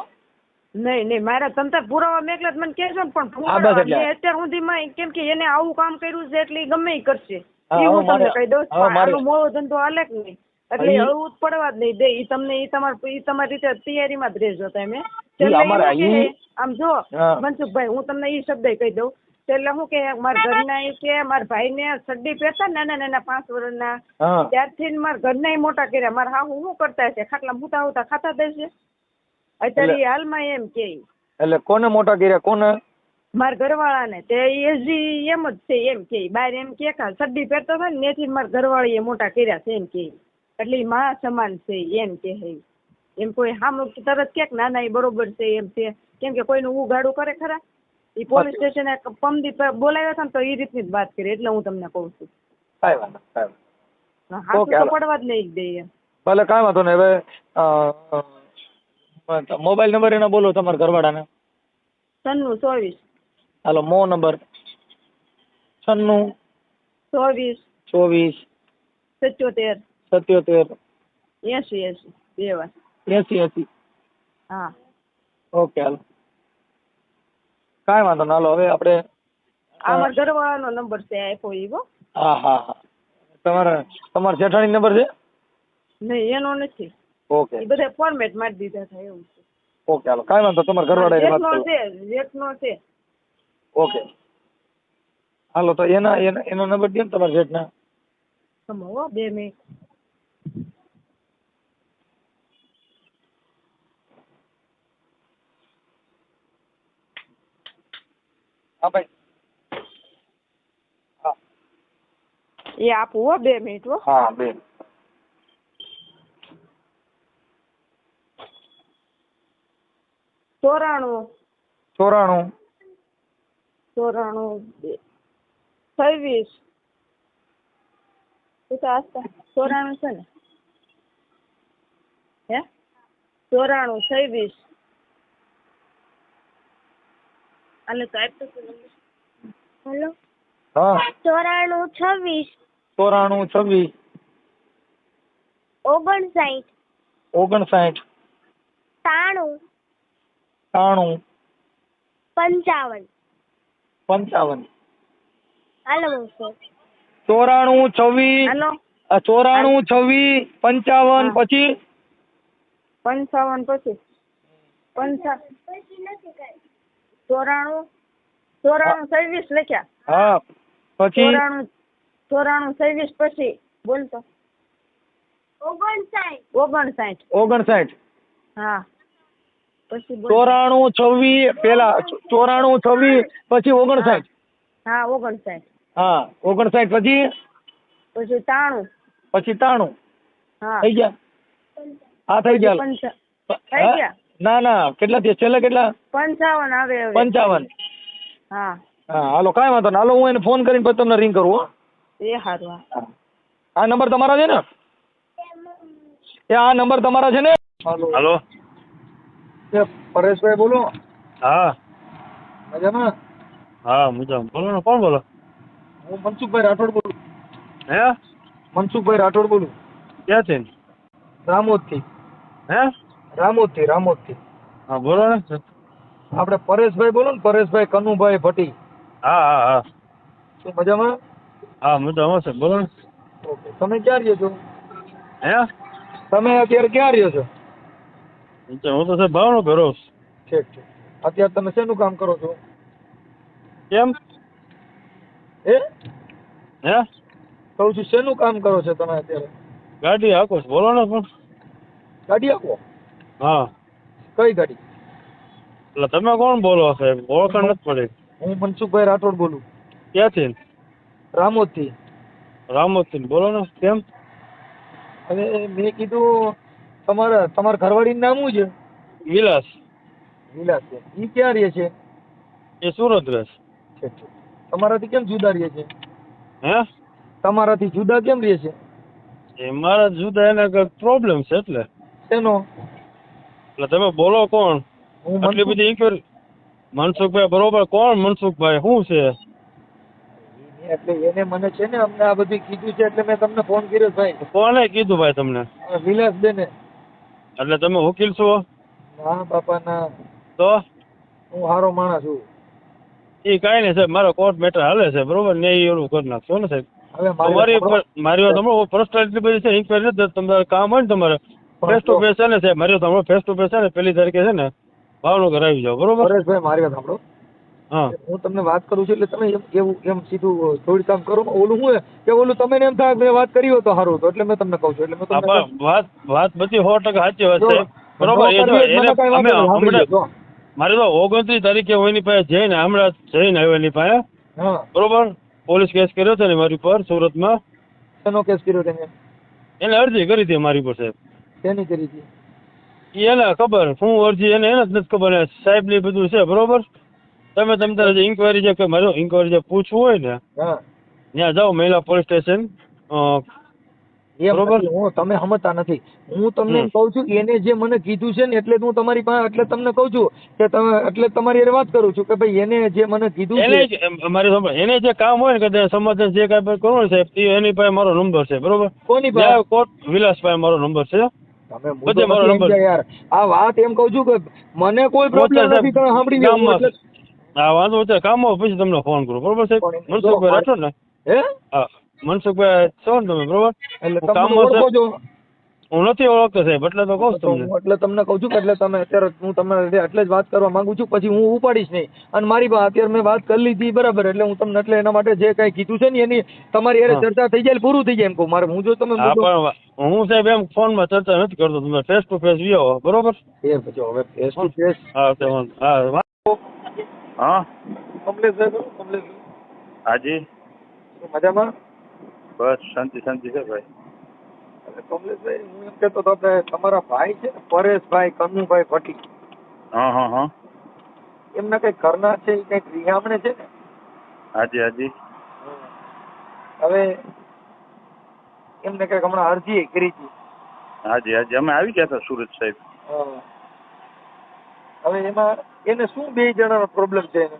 નહીં મારા તમતા પુરાવા મેકલા મને કહેજો ને, પણ હા, બસ એટલે. મેં અત્યાર સુધીમાં કેમ કે એને આવું કામ કર્યું છે એટલે ઈ ગમે ઈ કરશે. હા, ઈ હું હવે તમને મારે- કહી દઉં હવે મારે- આનો મોળો ધંધો હાલે કે નહીં, એટલે ઈ- હળવું પડવા જ નહીં દે. ઈ તમને ઈ તમારી રીતે તૈયારીમાં જ રહેજો તમે. ઈ છેલ્લે અમારે એવું કહે, ઈ- આમ જો હા. મનસુખભાઈ, હું તમને ઈ શબ્દ કહી દઉં. છેલ્લે શું કે મારા ઘરના ઈ કે મારા ભાઈને સડ્ડી પહેરતા ને નાના 5 વર્ષના, હા. ત્યારથી મારા ઘરના મોટા કર્યા. મારા હાહુ શું કરતા હશે? ખાટલા હુતા ખાતા દેશે. અત્યારે ઈ હાલમાં એમ કે એટલે કોને મોટા કર્યા? કોને? મારા ઘરવાળાને. તે એજી એમ જ છે એમ કે બહાર એમ કે સડ્ડી પહેરતો થાય ને એથી મારા ઘરવાળીએ મોટા કર્યા છે એમ કે. એટલે ઈ માં સમાન છે એમ કે. એમ કોઈ સામે તરત કે ના ના એ બરોબર છે એમ છે. કેમ કે કોઈનું ઉગાડું કરે ખરા? એ પોલીસ સ્ટેશને પમદી બોલાવ્યા હતા ને તો એ રીતની જ વાત કરી. એટલે હું તમને કહું છું. કાંઈ વાંધો નહીં. હાથું ઓકે, તો હાલો. પડવા જ નહીં દે એમ. ભલે કાંઈ વાંધો નહીં. હવે મોબાઈલ નંબર એના બોલો તમારા ઘરવાળાને. 9624. હાલો મો નંબર. 96 24 24 77 77 80 બે વાર 80 હા ઓકે હાલો કાંઈ વાંધો ના હાલો હવે આપણે આ મારા ઘરવાળાનો નંબર છે આપ્યો ઈ હો હા તમારા જેઠાણી નંબર છે નહીં એનો નથી ઓકે એ બધા ફોર્મેટ મારી દીધા હતા એવું છે ઓકે હાલો કાંઈ વાંધો તમારા ઘરવાળાની વાત કરો જેઠનો છે ઓકે હાલો તો એનો નંબર દે ને તમારા જેઠના તમે હો 2 મિનિટ હા ભાઈ હા એ આપું હો 2 મિનિટ હો હા બેન 94 94 26 એ તો આસ્તા 94 છે ને હે 94 26 આલે તો આપ તો હેલો હા 94 26 94 26 59 59 93 93 55 55 હાલો સર 94 26 હાલો 94 26 55 પછી 55 પછી 94 26 લખ્યા હા પછી 94 26 પછી બોલ તો 59 59 હા પછી બોલ 94 26 પેલા 94 26 પછી 59 હા 59 હા 59 પછી પછી 93 પછી 93 હા થઈ ગયા હા થઈ ગયા થઈ ગયા ના કેટલા થયા છેલ્લે કેટલા 55 આવે હવે 55 હા હા હાલો કાંઈ વાંધો ના હાલો હું એને ફોન કરીને પછી તમને રિંગ કરું હો એ હારું આ નંબર તમારા છે ને આ નંબર તમારા છે ને હાલો પરેશભાઈ બોલો હા મજામાં હા મજામાં બોલો ને કોણ બોલો હું મનસુખભાઈ રાઠોડ બોલું હે મનસુખભાઈ રાઠોડ બોલું ક્યાંથી રામોદથી હે રામોદથી હા બોલો ને આપણે પરેશભાઈ બોલો ને પરેશભાઈ કનુભાઈ ભટ્ટી હા હા હા શું મજામાં હા મજામાં છે બોલો ને ઓકે તમે ક્યાં રહ્યો છો હે તમે અત્યારે ક્યાં રહ્યો છો હું તો સાહેબ ભાવનો ભેરો છું. ઠીક અત્યારે તમે શેનું કામ કરો છો કેમ હે હે કહું છું શેનું કામ કરો છો તમે અત્યારે ગાડી હાકો છો બોલો ને પણ ગાડી આપો હા કઈ ગાડી એટલે તમે કોણ બોલો સાહેબ ઓળખાણ નથી પડી હું મનસુખભાઈ રાઠોડ બોલું ક્યાંથી રામોદથી રામોદથી બોલો ને કેમ હવે મેં કીધું તમારા ઘરવાળીનું નામ શું છે વિલાસ વિલાસ છે ઈ ક્યાં રહે છે એ સુરત રહેશે ઠીક ઠીક. તમારાથી કેમ જુદા રહે છે હે તમારાથી જુદા કેમ રહે છે એ મારા જુદા એને કંઈક પ્રોબ્લેમ છે એટલે શેનો એટલે તમે બોલો કોણ હું આટલી બધી ઇન્ક્વાયરી મનસુખભાઈ બરોબર કોણ મનસુખભાઈ શું છે એટલે એને મને છે ને અમને આ બધું કીધું છે એટલે મેં તમને ફોન કર્યો ભાઈ કોને કીધું ભાઈ તમને વિલાસબેને એટલે તમે વકીલ છો ના બાપા ના તો હું સારો માણસ છું એ કાંઈ નહીં સાહેબ મારો કોર્ટ મેટર હાલે છે બરોબર ને એ ઓલું કરી નાખશો ને સાહેબ હવે મારી મારી તમારો પર્સનલ એટલી બધી છે ઇન્ક્વાયરી નથી તમારે કામ હોય ને તમારે ફેસ ટુ ફેસ છે ને સાહેબ મારી તમારો ફેસ ટુ ફેસ છે ને પહેલી તારીખે છે ને ભાવનગર આવી જાઓ બરોબર પરેશભાઈ મારી વાત સાંભળો હા હું તમને વાત કરું છું એટલે તમે એમ સીધું થોડી કામ કરો ઓલું શું કે ઓલું તમે એને એમ થાય મેં વાત કરી હોય તો સારું હતું એટલે મેં તમને કહું છું એટલે મેં તમને વાત બધી 100% સાચી વાત છે બરોબર એને મારે તો 29 તારીખે એની પાસે જઈને હમણાં જઈને આવ્યો એની પાસે હા બરોબર પોલીસ કેસ કર્યો છે ને મારી પર સુરતમાં શેનો કેસ કર્યો તમે એને અરજી કરી હતી મારી પર સાહેબ શેની કરી હતી ઈ એને ખબર શું અરજી એને જ નથી ખબર સાહેબ ની બધું છે બરોબર તમે તમારે જે ઇન્કવાયરી જે મારો ઇન્કવાયરી જે પૂછવું હોય ને હા ત્યાં જાઓ મહિલા પોલીસ સ્ટેશન એમ બરોબર નથી, તમે સમજતા નથી. હું તમને એમ કહું છું કે એને જે મને કીધું છે ને એટલે હું તમારી પાસે એટલે તમને કહું છું કે તમે એટલે તમારી હારે વાત કરું છું કે ભાઈ એને જે મને કીધું એને છે. મારી સાંભળો, એને જે કામ હોય ને કદાચ સમાધાન જે કાંઈ કરવું સાહેબ તે એની પાસે મારો નંબર છે બરોબર. કોની પાસે? જ્યાં કોર્ટ વિલાસભાઈ મારો નંબર છે. તમે બધે મારો મુદ્દો નંબર નથી યાર. આ વાત એમ કહું છું કે મને કોઈ પ્રોબ્લેમ નથી, તમે સાંભળી લો. હું કામમાં એટલે હા વાંધો છે, કામમાં પછી તમને ફોન કરું બરોબર સાહેબ. પણ જો મનસુખભાઈ રાઠોડ ને? હે હા મનસુખભાઈ છો ને તમે બરોબર. એટલે હું તમે કામમાં ઓળખો છો? હું નથી ઓળખતો સાહેબ એટલે તો કહું છું તમને. હું એટલે તમને કહું છું કે એટલે તમે અત્યારે હું તમને એટલે જ વાત કરવા માંગુ છું, પછી હું ઉપાડીશ નહીં. અને મારી અત્યારે મેં વાત કરી લીધી બરાબર, એટલે હું તમને એટલે એના માટે જે કઈ કીધું છે ને એની તમારી હારે ચર્ચા થઈ જાય પૂરું થઈ જાય એમ કહું. મારે હું જો તમે હા પણ હું સાહેબ એમ ફોનમાં ચર્ચા નથી કરતો, તમે ફેસ ટુ ફેસ વ્યો બરોબર. હવે ફેસ ટુ ફેસ. હા હા હા કમલેશભાઈ, કમલેશભાઈ હાજી મજામાં? બસ શાંતિ શાંતિ છે ભાઈ. એટલે કમલેશભાઈ હું એમ કહેતો હતો આપણે તમારા ભાઈ છે ને પરેશભાઈ કનુભાઈ ભટ્ટી, હા હા હા એમના કઈ ઘરના છે એ કઈક રિહામણે છે ને? હાજી હાજી હવે એમને કઈક હમણાં અરજી કરી હતી. હાજી હાજી અમે આવી ગયા હતા સુરત સાહેબ. હવે એમાં એને શું બે જણાનો પ્રોબ્લેમ છે એને?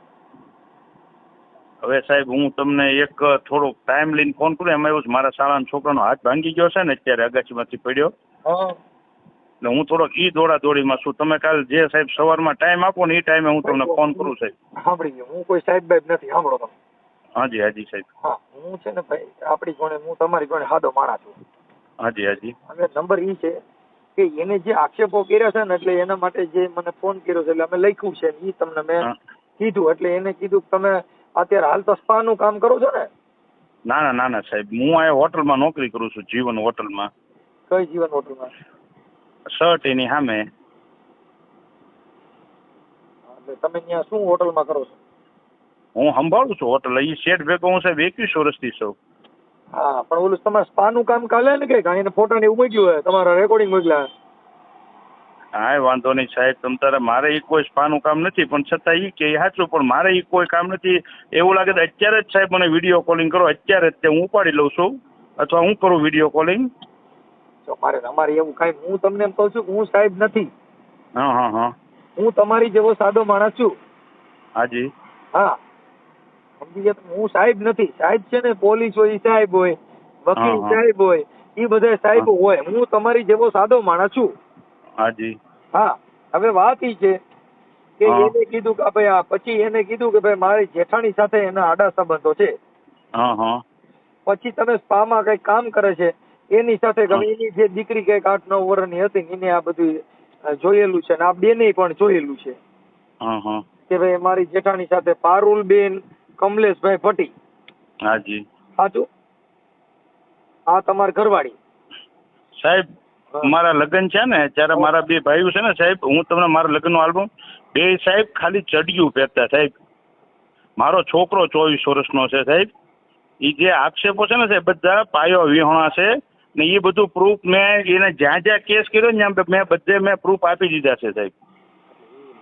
હવે સાહેબ હું તમને એક થોડોક ટાઈમ લઈને ફોન કરું. એમાં એવું છે મારા શાળાના છોકરાનો હાથ ભાંગી ગયો છે ને અત્યારે અગાસીમાંથી પડ્યો, એટલે હું થોડોક ઈ દોડાદોડીમાં છું. તમે કાલ જે સાહેબ સવારમાં ટાઈમ આપો ને એ ટાઈમે હું તમને ફોન કરું સાહેબ. સાંભળી ગયો, હું કોઈ સાહેબ બાઈબ નથી, સાંભળો તમે. હાજી હાજી સાહેબ. હા હું છે ને ભાઈ આપણી જોડે હું તમારી જોડે સાદો માણસ છું. હાજી હાજી હવે નંબર ઈ છે કે એને જે આક્ષેપો કર્યા છે ને એટલે એના માટે જે મને ફોન કર્યો છે એટલે અમે લખ્યું છે ઈ તમને મેં કીધું. એટલે એને કીધું કે તમે અત્યારે હાલ તો સ્પા નું કામ કરો છો ને? ના ના ના ના સાહેબ, હું આ હોટલમાં નોકરી કરું છું, જીવન હોટલમાં. કઈ જીવન હોટલમાં? શર્ટ એની સામે. એટલે તમે ત્યાં શું હોટલમાં કરો છો? હું સંભાળું છું હોટલ. એ શેઠ ભેગો હું સાહેબ 21 વર્ષથી છું. હા પણ ઓલું તમારે સ્પા નું કામ કાલે ને કઈ એને ફોટા ને એવું મોકલ્યું હોય, તમારા રેકોર્ડિંગ મોકલ્યા? હા વાંધો નહીં સાહેબ, તમ તારે મારે એ કોઈ સ્પાનું કામ નથી, પણ છતાં એ કે સાચું, પણ મારે એ કોઈ કામ નથી. એવું લાગે તો અત્યારે જ સાહેબ મને વિડીયો કોલિંગ કરો, અત્યારે જ તે હું ઉપાડી લઉં છું અથવા હું કરું વિડીયો કોલિંગ. અમારે એવું કઈ, હું તમને એમ કહું છું કે હું સાહેબ નથી. હા હા હા હું તમારી જેવો સાદો માણસ છું. હાજી હા સમજી ગયા? હું સાહેબ નથી. સાહેબ છે ને પોલીસ હોય સાહેબ હોય, વકીલ સાહેબ હોય, એ બધા સાહેબ હોય. હું તમારી જેવો સાદો માણસ છું. હાજી હા હવે વાત ઈ છે કે એને કીધું કે ભાઈ આ પછી એને કીધું કે ભાઈ મારી જેઠાણી સાથે એના આડા સંબંધો છે. હા હા પછી તમે સ્પામાં કઈક કામ કરે છે એની સાથે એની જે દીકરી કઈક 8-9 વર્ષની હતી એને આ બધું જોયેલું છે ને આ બેને પણ જોયેલું છે હા હા કે ભાઈ મારી જેઠાણી સાથે પારુલબેન કમલેશભાઈ ભટ્ટી. હાજી સાચું? આ તમારી ઘરવાળી સાહેબ. મારા લગ્ન છે ને ત્યારે મારા બે ભાઈઓ છે ને સાહેબ, હું તમને મારા લગ્નનો આલ્બમ બે સાહેબ ખાલી ચડિયું પહેરતા સાહેબ. મારો છોકરો 24 વર્ષનો છે સાહેબ. એ જે આક્ષેપો છે ને સાહેબ બધા પાયો વિહોણા છે ને એ બધું પ્રૂફ મેં એને જ્યાં જ્યાં કેસ કર્યો ને મેં બધે મેં પ્રૂફ આપી દીધા છે સાહેબ.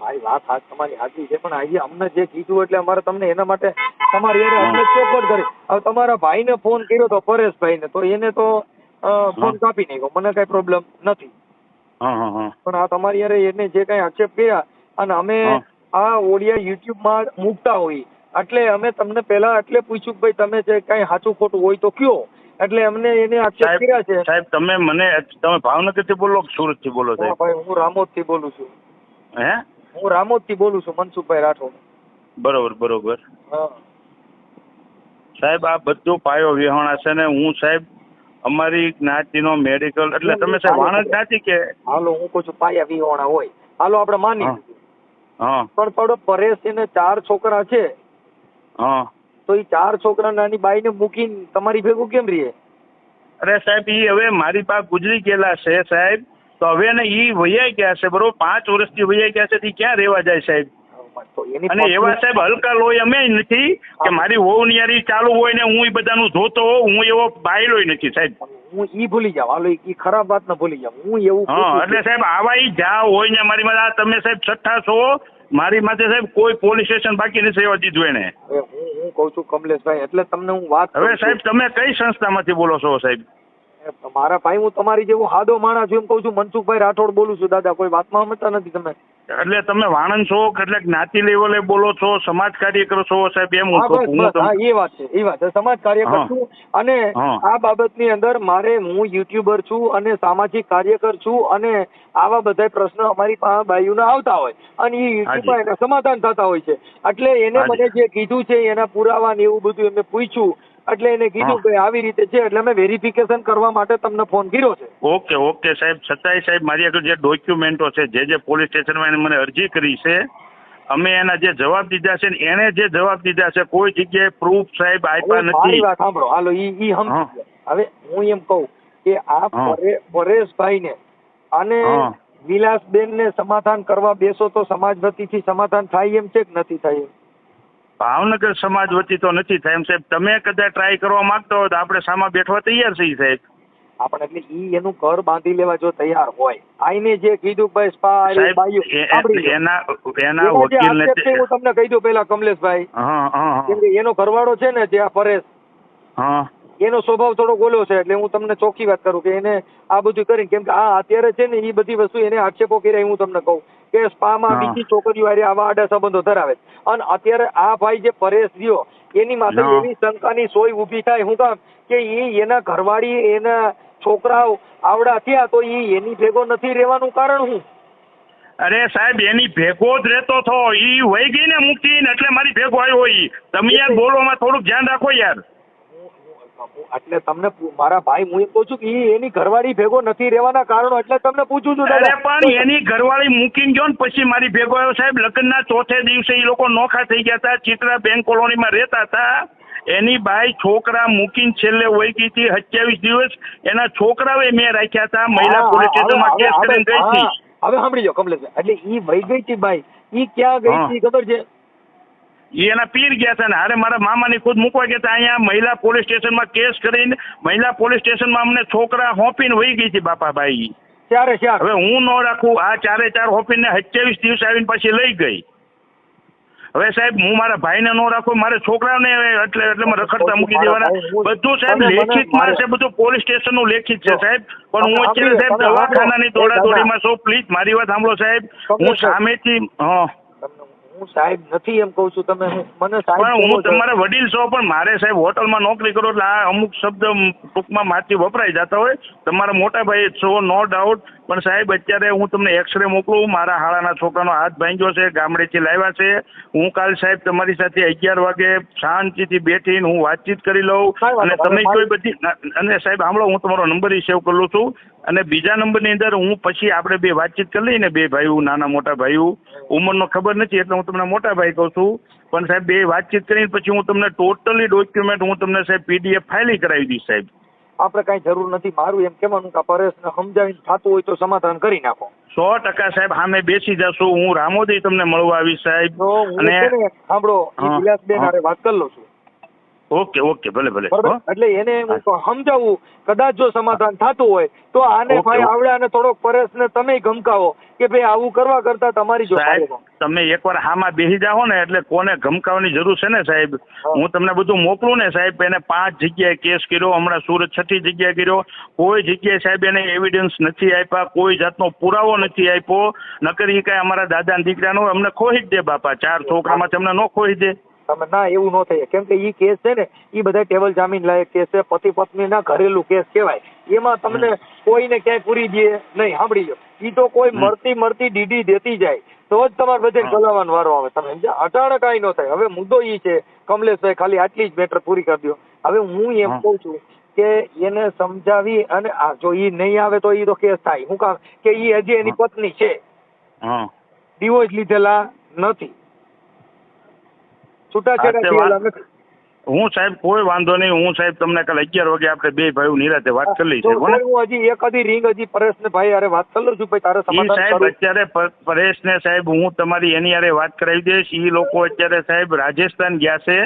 મારી વાત તમારી સાચી છે પણ આજે અમને જે કીધું એટલે અમારે તમને એના માટે તમારી અમને ચોખવટ કરી. હવે તમારા ભાઈને ફોન કર્યો તો પરેશભાઈને, તો એને તો ફોન કાપી નાખ્યો, મને કઈ પ્રોબ્લેમ નથી. પણ આ તમારી યારે એને જે કઈ આક્ષેપ કર્યા અને અમે આ ઓડિયા યુટ્યુબમાં મૂકતા હોઈએ એટલે અમે તમને પહેલા એટલે પૂછ્યું કે ભાઈ તમે જે કઈ સાચું ખોટું હોય તો કયો, એટલે અમને એને આક્ષેપ કર્યા છે. સાહેબ તમે ભાવનગર થી બોલો કે સુરત થી બોલો સાહેબ? ભાઈ હું રામોદ થી બોલું છું. હે? હું રામોદ થી બોલું છું, મનસુખભાઈ રાઠોડ. બરોબર બરોબર. હા સાહેબ આ બધું પાયો વિહોણા છે ને હું સાહેબ અમારી જ્ઞાતિનો મેડિકલ એટલે તમે સાહેબ વાણંદ જ્ઞાતિ કે? હાલો હું કહું છું પાયા વિહોણા હોય, હાલો આપણે માની લીધું. હા પણ થોડો પરેશ એને 4 છોકરા છે. હા તો એ 4 છોકરા નાની બાઈ ને મૂકીને તમારી ભેગું કેમ રહીએ? અરે સાહેબ ઈ હવે મારી પાસે ગુજરી ગયેલા છે સાહેબ, તો હવે ને ઈ વૈયા ગયા છે બરોબર, 5 વર્ષથી વૈયા ગયા છે, ક્યાં રહેવા જાય સાહેબ? અને એવા સાહેબ હલકા લોહી અમે નથી કે મારી વહુ નિયારી ચાલુ હોય ને હું એ બધાનું જોતો હોઉં, હું એવો બાયલો નથી સાહેબ. હું ઈ ભૂલી જાવ, હાલો ઈ ખરાબ વાત ના ભૂલી જાવ. હું એવું એટલે સાહેબ આવા ઈ જા હોય ને મારી માથે તમે સાહેબ છઠ્ઠા છો મારી માથે સાહેબ, કોઈ પોલીસ સ્ટેશન બાકી નથી રહેવા દીધું એને. હું કઉ છું કમલેશભાઈ, એટલે તમને હું વાત હવે સાહેબ તમે કઈ સંસ્થામાંથી બોલો છો સાહેબ? મારા ભાઈ હું તમારી જેવો હાદો માણસ છું એમ કહું છું. મનસુખભાઈ રાઠોડ બોલું છું દાદા, કોઈ વાતમાં સમજતા નથી તમે. એટલે તમે વાણંદ છો એટલે જ્ઞાતિ લેવલે બોલો છો, સમાજ કાર્યકર છો સાહેબ, એમ હા, બસ, બસ, હા, એ વાત છે, એ વાત છે. સમાજ કાર્યકર હા. છું અને હા. આ બાબતની અંદર હું યુટ્યુબર છું અને સામાજિક કાર્યકર છું અને આવા બધા પ્રશ્નો અમારી પાસે બાયુના આવતા હોય અને એ યુટ્યુબમાં એના સમાધાન થતા હોય છે. એટલે એને હાજી. મને જે કીધું છે એના પુરાવા ને એવું બધું એમને પૂછ્યું એટલે એને કીધું હા. કે આવી રીતે છે એટલે અમે વેરિફિકેશન કરવા માટે તમને ફોન કર્યો છે. ઓકે ઓકે સાહેબ, છતાંય સાહેબ મારી આગળ જે ડોક્યુમેન્ટો છે, જે પોલીસ સ્ટેશનમાં એને મને અરજી કરી છે, અમે એના જે જવાબ દીધા છે ને એને જે જવાબ દીધા છે કોઈ જગ્યાએ પ્રૂફ સાહેબ આપ્યા હવે મારી નથી. વાત સાંભળો, હાલો ઈ હા. સમજી ગયા. હવે હું એમ કહું કે આ હા. પરેશભાઈને અને હા. વિલાસબેનને સમાધાન કરવા બેસો તો સમાજ વતીથી સમાધાન થાય એમ છે કે નથી થાય એમ? ભાવનગર સમાજ વતી તો નથી થાય એમ સાહેબ. તમે કદાચ ટ્રાય કરવા માંગતા હોય તો આપણે સામા બેઠવા તૈયાર છીએ સાહેબ. આપણે એટલે ઈ એનું ઘર બાંધી લેવા જો તૈયાર હોય, આઈને જે કીધું ભાઈ સ્પા સાહેબ બાયું સાંભળી લો. એના એના જે વકીલને આક્ષેપ છે હું તમને કહી દઉં પેલા કમલેશભાઈ, હા હા કેમ કે એનો ઘરવાળો છે ને જે આ પરેશ, હા એનો સ્વભાવ થોડો ગોલો છે એટલે હું તમને ચોખ્ખી વાત કરું કે એને આ બધું કરીને, કેમ કે આ અત્યારે છે ને એ બધી વસ્તુ એને આક્ષેપો કર્યા હું તમને કહું કે સ્પામાં હા. બીજી છોકરીઓ હારે આવા આડા સંબંધો ધરાવે અને અત્યારે આ ભાઈ જે પરેશ રહ્યો એની માથે હા. એવી શંકાની સોય ઊભી થાય. હું કામ કે એના ઘરવાળી એના છોકરાઓ આવડા થયા તો એની ભેગો નથી રહેવાનું કારણ હું? અરે સાહેબ એની ભેગો જ રહેતો થો, ઈ વહી ગઈ ને મૂકીને એટલે મારી ભેગો આવ્યો. ઈ તમે યાર બોલોમાં થોડુંક ધ્યાન રાખો યાર. એટલે તમને મારા ભાઈ હું એમ કહું છું કે એની ઘરવાળી ભેગો નથી રહેવાના કારણો એટલે તમને પૂછું છું અરે દાદા. પણ એની ઘરવાળી મૂકીને ગયો ને પછી મારી ભેગો આવ્યો સાહેબ. લગ્નના ચોથે દિવસે એ લોકો નોખા થઈ ગયા હતા, ચિત્રા બેંક કોલોનીમાં રહેતા હતા. એની બાઈ છોકરા મૂકીને છેલ્લે વહી ગઈ હતી. 27 દિવસ એના છોકરાઓએ મેં રાખ્યા હતા. મહિલા પોલીસ સ્ટેશનમાં કેસ કરીને ગઈ હતી. હવે સાંભળી જાઓ કમલેશભાઈ, એટલે ઈ વહી ગઈ હતી બાઈ, ઈ ક્યાં ગઈ હતી ખબર છે? ઈ એના પીર ગયા હતા ને હારે મારા મામાની ખુદ મૂકવા ગયા હતા. અહીંયા મહિલા પોલીસ સ્ટેશનમાં કેસ કરીને મહિલા પોલીસ સ્ટેશનમાં અમને છોકરા હોપીને વહી ગઈ હતી બાપાભાઈ. ચારે ચાર. હવે હું ન રાખું, આ ચારે ચાર હોપીને 27 દિવસ આવીને પછી લઈ ગઈ. હવે સાહેબ હું મારા ભાઈને ન રાખું, મારે છોકરાને એટલે રખડતા મૂકી દેવાના. બધું સાહેબ લેખિતમાં છે, બધું પોલીસ સ્ટેશનનું લેખિત છે સાહેબ. પણ હું અત્યારે સાહેબ દવાખાનાની દોડાદોડીમાં છું. પ્લીઝ મારી વાત સાંભળો સાહેબ. હું સામેથી હું સાહેબ નથી એમ કહું છું, તમે મને સાહેબ પણ હું તમારા વડીલ છો, પણ મારે સાહેબ હોટલમાં નોકરી કરો એટલે આ અમુક શબ્દ ટૂંકમાં માથી વપરાઈ જતા હોય. તમારા મોટા ભાઈ છો નો ડાઉટ, પણ સાહેબ અત્યારે હું તમને એક્સરે મોકલું. મારા હાળાના છોકરાનો હાથ ભાંગ્યો છે, ગામડેથી લાવ્યા છે. હું કાલ સાહેબ તમારી સાથે 11 વાગે શાંતિથી બેઠીને હું વાતચીત કરી લઉં અને તમે કોઈ બધી અને સાહેબ સાંભળો, હું તમારો નંબર સેવ કરી લઉં છું અને બીજા નંબરની અંદર હું પછી આપણે બે વાતચીત કરી લઈએ ને, બે ભાઈઓ, નાના મોટા ભાઈઓ. ઉંમરનો ખબર નથી એટલે હું તમને મોટા ભાઈ કહું છું, પણ સાહેબ બે વાતચીત કરીને પછી હું તમને ટોટલી ડોક્યુમેન્ટ હું તમને સાહેબ PDF ફાઇલ કરાવી દઈશ સાહેબ. આપણે કઈ જરૂર નથી. મારું એમ કહેવાનું કે પરેશને સમજાવીને થતું હોય તો સમાધાન કરી નાખો. 100% સાહેબ સામે બેસી જશું. હું રામોદી તમને મળવા આવીશ સાહેબ. અને સાંભળો, વિલાસબેન હારે વાત કરી લઉં છું. ઓકે ઓકે, ભલે ભલે. એટલે એને હું સમજાવું, કદાચ જો સમાધાન થતું હોય તો આને ભાઈ આવડે અને થોડોક પરેશને તમે ગમકાવો કે ભાઈ આવું કરવા કરતા તમારી જો તમે એકવાર હામાં બેસી જાઓ ને એટલે કોને ગમકાવવાની જરૂર છે ને સાહેબ. હું તમને બધું મોકલું ને સાહેબ. એને 5 જગ્યાએ કેસ કર્યો, હમણાં સુરત 6ઠી જગ્યાએ કર્યો. કોઈ જગ્યાએ સાહેબ એને એવિડન્સ નથી આપ્યા, કોઈ જાતનો પુરાવો નથી આપ્યો. નકર ઈ કાંઈ અમારા દાદા દીકરાનો અમને ખોઈ જ દે બાપા. 4 છોકરામાં તમને ન ખોઈ દે. તમે ના એવું ન થાય, કેમ કે ઈ કેસ છે ને ઈ બધા ટેબલ જામીન લાયક કેસ છે, પતિ પત્ની ના ઘરેલું કેસ કહેવાય. એમાં તમને કોઈને ક્યાંય પૂરી દે નહીં. સાંભળી લો, ઈ તો કોઈ મળતી ડીડી દેતી જાય તો જ તમારે બધે ચલાવવાનો વારો આવે. તમે સમજ્યા? અચાનક કાંઈ ન થાય. હવે મુદ્દો ઈ છે કમલેશભાઈ, ખાલી આટલી જ મેટર પૂરી કરી દો. હવે હું એમ કહું છું કે એને સમજાવી અને જો ઈ નહીં આવે તો ઈ તો કેસ થાય. હું કામ કે ઈ હજી એની પત્ની છે, ડિવોર્સ લીધેલા નથી, છૂટાછેડા થયેલા નથી. હું સાહેબ કોઈ વાંધો નહીં. હું સાહેબ તમને કાલે 11 વાગે આપણે બે ભાઈઓ નિરાતે વાત કરી લઈશું. હું હજી એકાદી રિંગ હજી પરેશને ભાઈ હારે વાત કરી લઉં છું. ભાઈ તારે સમાધાન સાહેબ અત્યારે પરેશને સાહેબ હું તમારી એની હારે વાત કરાવી દઈશ. ઈ લોકો અત્યારે સાહેબ રાજસ્થાન ગયા છે.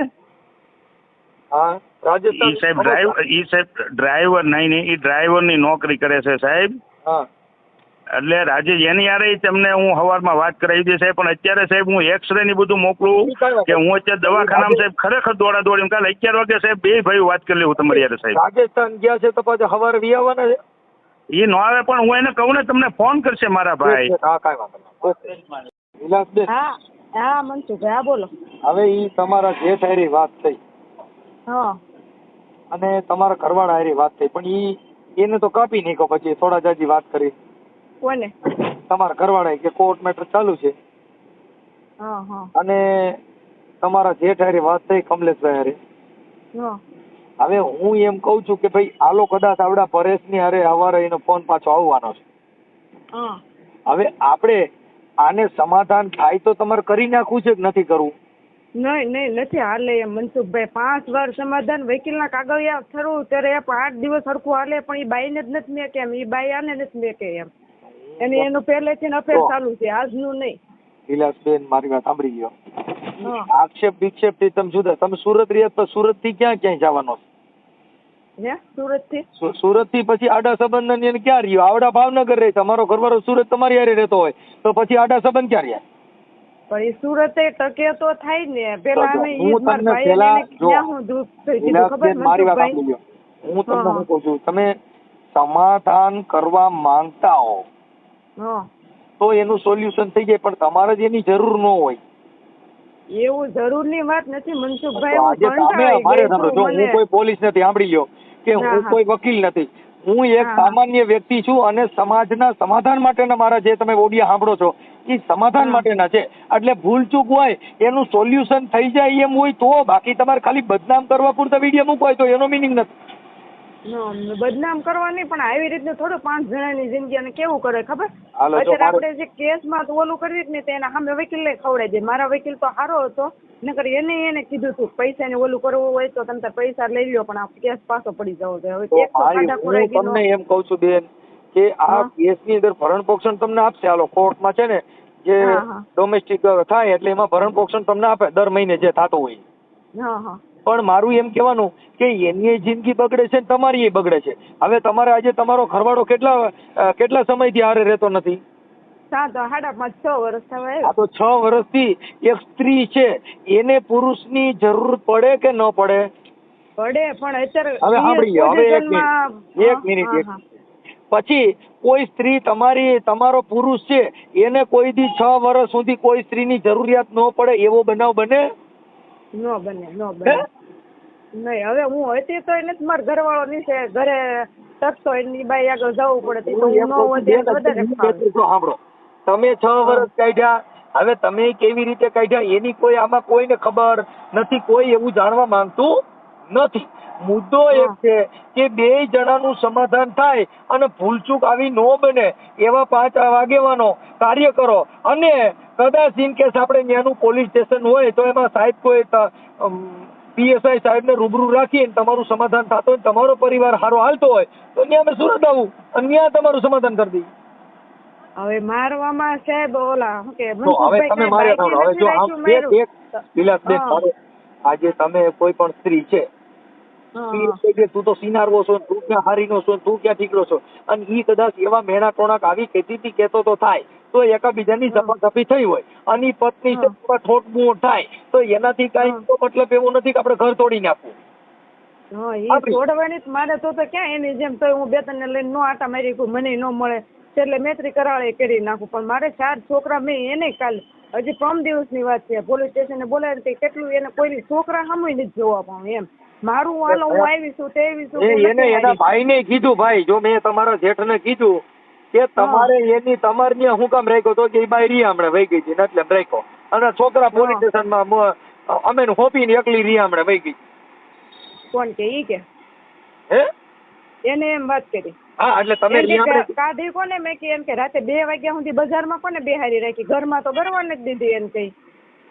હા, રાજસ્થાન. ઈ સાહેબ ડ્રાઈવર નહીં, ઈ ડ્રાઈવરની નોકરી કરે છે સાહેબ. હા, એટલે રાજેશ એની યારે તમને હું સવારમાં વાત કરાવી દે સાહેબ, પણ અત્યારે સાહેબ હું એક્સરે ની બધું મોકલું કે હું અત્યારે દવાખાનામાં સાહેબ ખરેખર દોડા દોડી કાલે 11 વાગે સાહેબ બે ભાઈ વાત કરી લેવું તમારી યારે સાહેબ. રાજસ્થાન ગયા છે તો પાછા સવારે વી આવવાના છે. એ ન આવે પણ હું એને કહું ને તમને ફોન કરશે મારા ભાઈ. હા કાંઈ વાંધો નહીં. વિલાસબેન હા હા મનસુખભાઈ હા બોલો. હવે ઈ તમારા જેઠ હારી વાત થઈ હા અને તમારા ઘરવાળા હારી વાત થઈ, પણ એને તો કાપી નાખ્યો પછી થોડા જાજી વાત કરી. કોને? તમારા ઘરવાળા કે કોર્ટ મેટર ચાલુ છે હા હા અને તમારા જેઠ હારી વાત થઈ કમલેશભાઈ હારી. હા હવે હું એમ કઉ છું કે ભાઈ આલો કદાચ આવડા પરેશની હારે હવારે એનો ફોન પાછો આવવાનો છે. હા હવે આપણે આને સમાધાન થાય તો તમારે કરી નાખવું છે કે નથી કરવું? નહીં નહીં નથી હાલે એમ મનસુખભાઈ. 5 વાર સમાધાન વકીલના કાગળિયા થયું ત્યારે 8 દિવસ સરખું હાલે પણ એ બાઈને જ નથી મેકે એમ. એ બાઈ આને નથી મેકે એમ. અને એનું પહેલેથી અફેર ચાલુ છે, આજનું નહીં. વિલાસબેન મારી વાત સાંભળી ગયો. હા આક્ષેપ વિક્ષેપ થી તમે જુદા, તમે સુરત રહ્યા તો સુરત થી ક્યાં ક્યાંય જવાનો? હે સુરત થી? સુરત થી પછી આડા સંબંધ ને ક્યાં રહ્યો? આવડા ભાવનગર રહે, તમારો ઘરવાળો સુરત તમારી હારે રહેતો હોય તો પછી આડા સંબંધ ક્યાં રહ્યા? પણ એ સુરતે ટકે તો થાય ને. પેલા અમે હું તમને પેલા મારી વાત સાંભળી લો. હું તમને શું કહું છું, તમે સમાધાન કરવા માંગતા હો હા તો એનું સોલ્યુશન થઈ જાય, પણ તમારે જ એની જરૂર ન હોય. એવું જરૂરની વાત નથી મનસુખભાઈ. આજે તમે અમારે સમજો, હું કોઈ પોલીસ નથી, સાંભળી લો કે હું કોઈ વકીલ નથી. હું એક સામાન્ય વ્યક્તિ છું અને સમાજના સમાધાન માટેના મારા જે તમે ઓડિયા સાંભળો છો એ સમાધાન માટેના છે. એટલે ભૂલચૂક હોય એનું સોલ્યુશન થઈ જાય એમ હોય તો, બાકી તમારે ખાલી બદનામ કરવા પૂરતા વિડીયો મૂકવા હોય તો એનો મિનિંગ નથી. બદનામ કરવાની પણ આવી રીતે થોડું 5 જણાની જિંદગી અને કેવું કરે ખબર? અત્યારે આપણે જે કેસમાં ઓલું કરવી ને તેના સામે વકીલને ખવડાવી દે. મારા વકીલ તો સારો હતો, નકર એને કીધું હતું પૈસા ને ઓલું કરવું હોય તો તમે પૈસા લઈ લ્યો પણ આ કેસ પાછો પડી જવો જોઈએ. હું તમને એમ કઉ છું બેન કે આ કેસની અંદર ભરણ પોષણ તમને આપશે. હાલો કોર્ટમાં છે ને જે ડોમેસ્ટિક થાય એટલે એમાં ભરણ પોષણ તમને આપે દર મહિને જે થતું હોય. હા હા પણ મારું એમ કહેવાનું કે એની જિંદગી બગડે છે ને તમારી બગડે છે. હવે તમારે આજે તમારો ઘરવાળો કેટલા સમયથી હારે રહેતો નથી? 6 વર્ષ થવા. તો 6 વર્ષથી એક સ્ત્રી છે એને પુરુષની જરૂર પડે કે ન પડે? પડે. પણ અત્યારે હવે સાંભળી લો, હવે એક મિનિટ પછી કોઈ સ્ત્રી તમારો પુરુષ છે એને કોઈ દી 6 વર્ષ સુધી કોઈ સ્ત્રીની જરૂરિયાત ન પડે એવો બનાવ બને? ન બને નહીં. હવે હું હતી તો એને જ મારા ઘરવાળો નીચે ઘરે ટકતો એની બાઈ આગળ જવું પડે તો હું ન વધારે. સાંભળો, તમે 6 વર્ષ કાઢ્યા, હવે તમે કેવી રીતે કાઢ્યા એની કોઈ આમાં કોઈને ખબર નથી, કોઈ એવું જાણવા માંગતું નથી. મુદ્દો એક છે કે 2 જણાનું સમાધાન થાય અને ભૂલચૂક આવી ન બને એવા 5 આગેવાનો કાર્ય કરો. અને કદાચ ઇન કેસ આપણે ત્યાંનું પોલીસ સ્ટેશન હોય તો એમાં સાહેબ કોઈ PSI સાહેબ ને રૂબરૂ રાખીને તમારું સમાધાન થતું હોય, તમારો પરિવાર સારો હાલતો હોય તો ત્યાં અમે સુરત આવું અને ત્યાં તમારું સમાધાન કરી દઈએ. હવે મારવામાં સાહેબ ઓલા કે હવે તમે માર્યા વિલાસબેન, આજે તમે કોઈ પણ સ્ત્રી છે તું તો સિનારવો છો, તું ક્યાં હારીનો છો, તું ક્યાં ઠીકરો છો, અને ઈ કદાચ એવા મેણા ટોણાક આવી કેતી કેતો તો થાય તો એકાબીજાની ઝપાઝપી થઈ હોય અને પત્ની ઠોટ બૂટ થાય તો એનાથી કઈ મતલબ એવો નથી કે આપણે ઘર તોડી નાખવું. છોડવાની મારે તો ક્યાં એની જેમ તો હું 2-3 ને લઈને નો આટા મારી મને ન મળે એટલે મેત્રી કરાળે કરી નાખું. પણ મારે 4 છોકરા મેં એને કાલે હજી 3 દિવસની વાત છે પોલીસ સ્ટેશને બોલાવી કેટલું એને કોઈ છોકરા સામે નથી જોવા પાઉં એમ. મારું હાલો હું આવીશું તેવીશું એને એના ભાઈને કીધું, ભાઈ જો મેં તમારા જેઠને કીધું કે તમારે એની તમારે હું કામ રાખ્યો તો કે એ બાઈ રીયામણે વહી ગઈ હતી એટલે રાખ્યો અને છોકરા પોલીસ સ્ટેશનમાં અમે હોપીને એકલી રીયામણે વહી ગઈ. કોણ કે ઈ કે હે એને એમ વાત કરી? હા એટલે તમે કાઢી કોને મેં કે એમ કે રાતે 2 વાગ્યા સુધી બજારમાં કોને બેહારી રાખી, ઘરમાં તો ગરવા નથી દીધી એમ કઈ.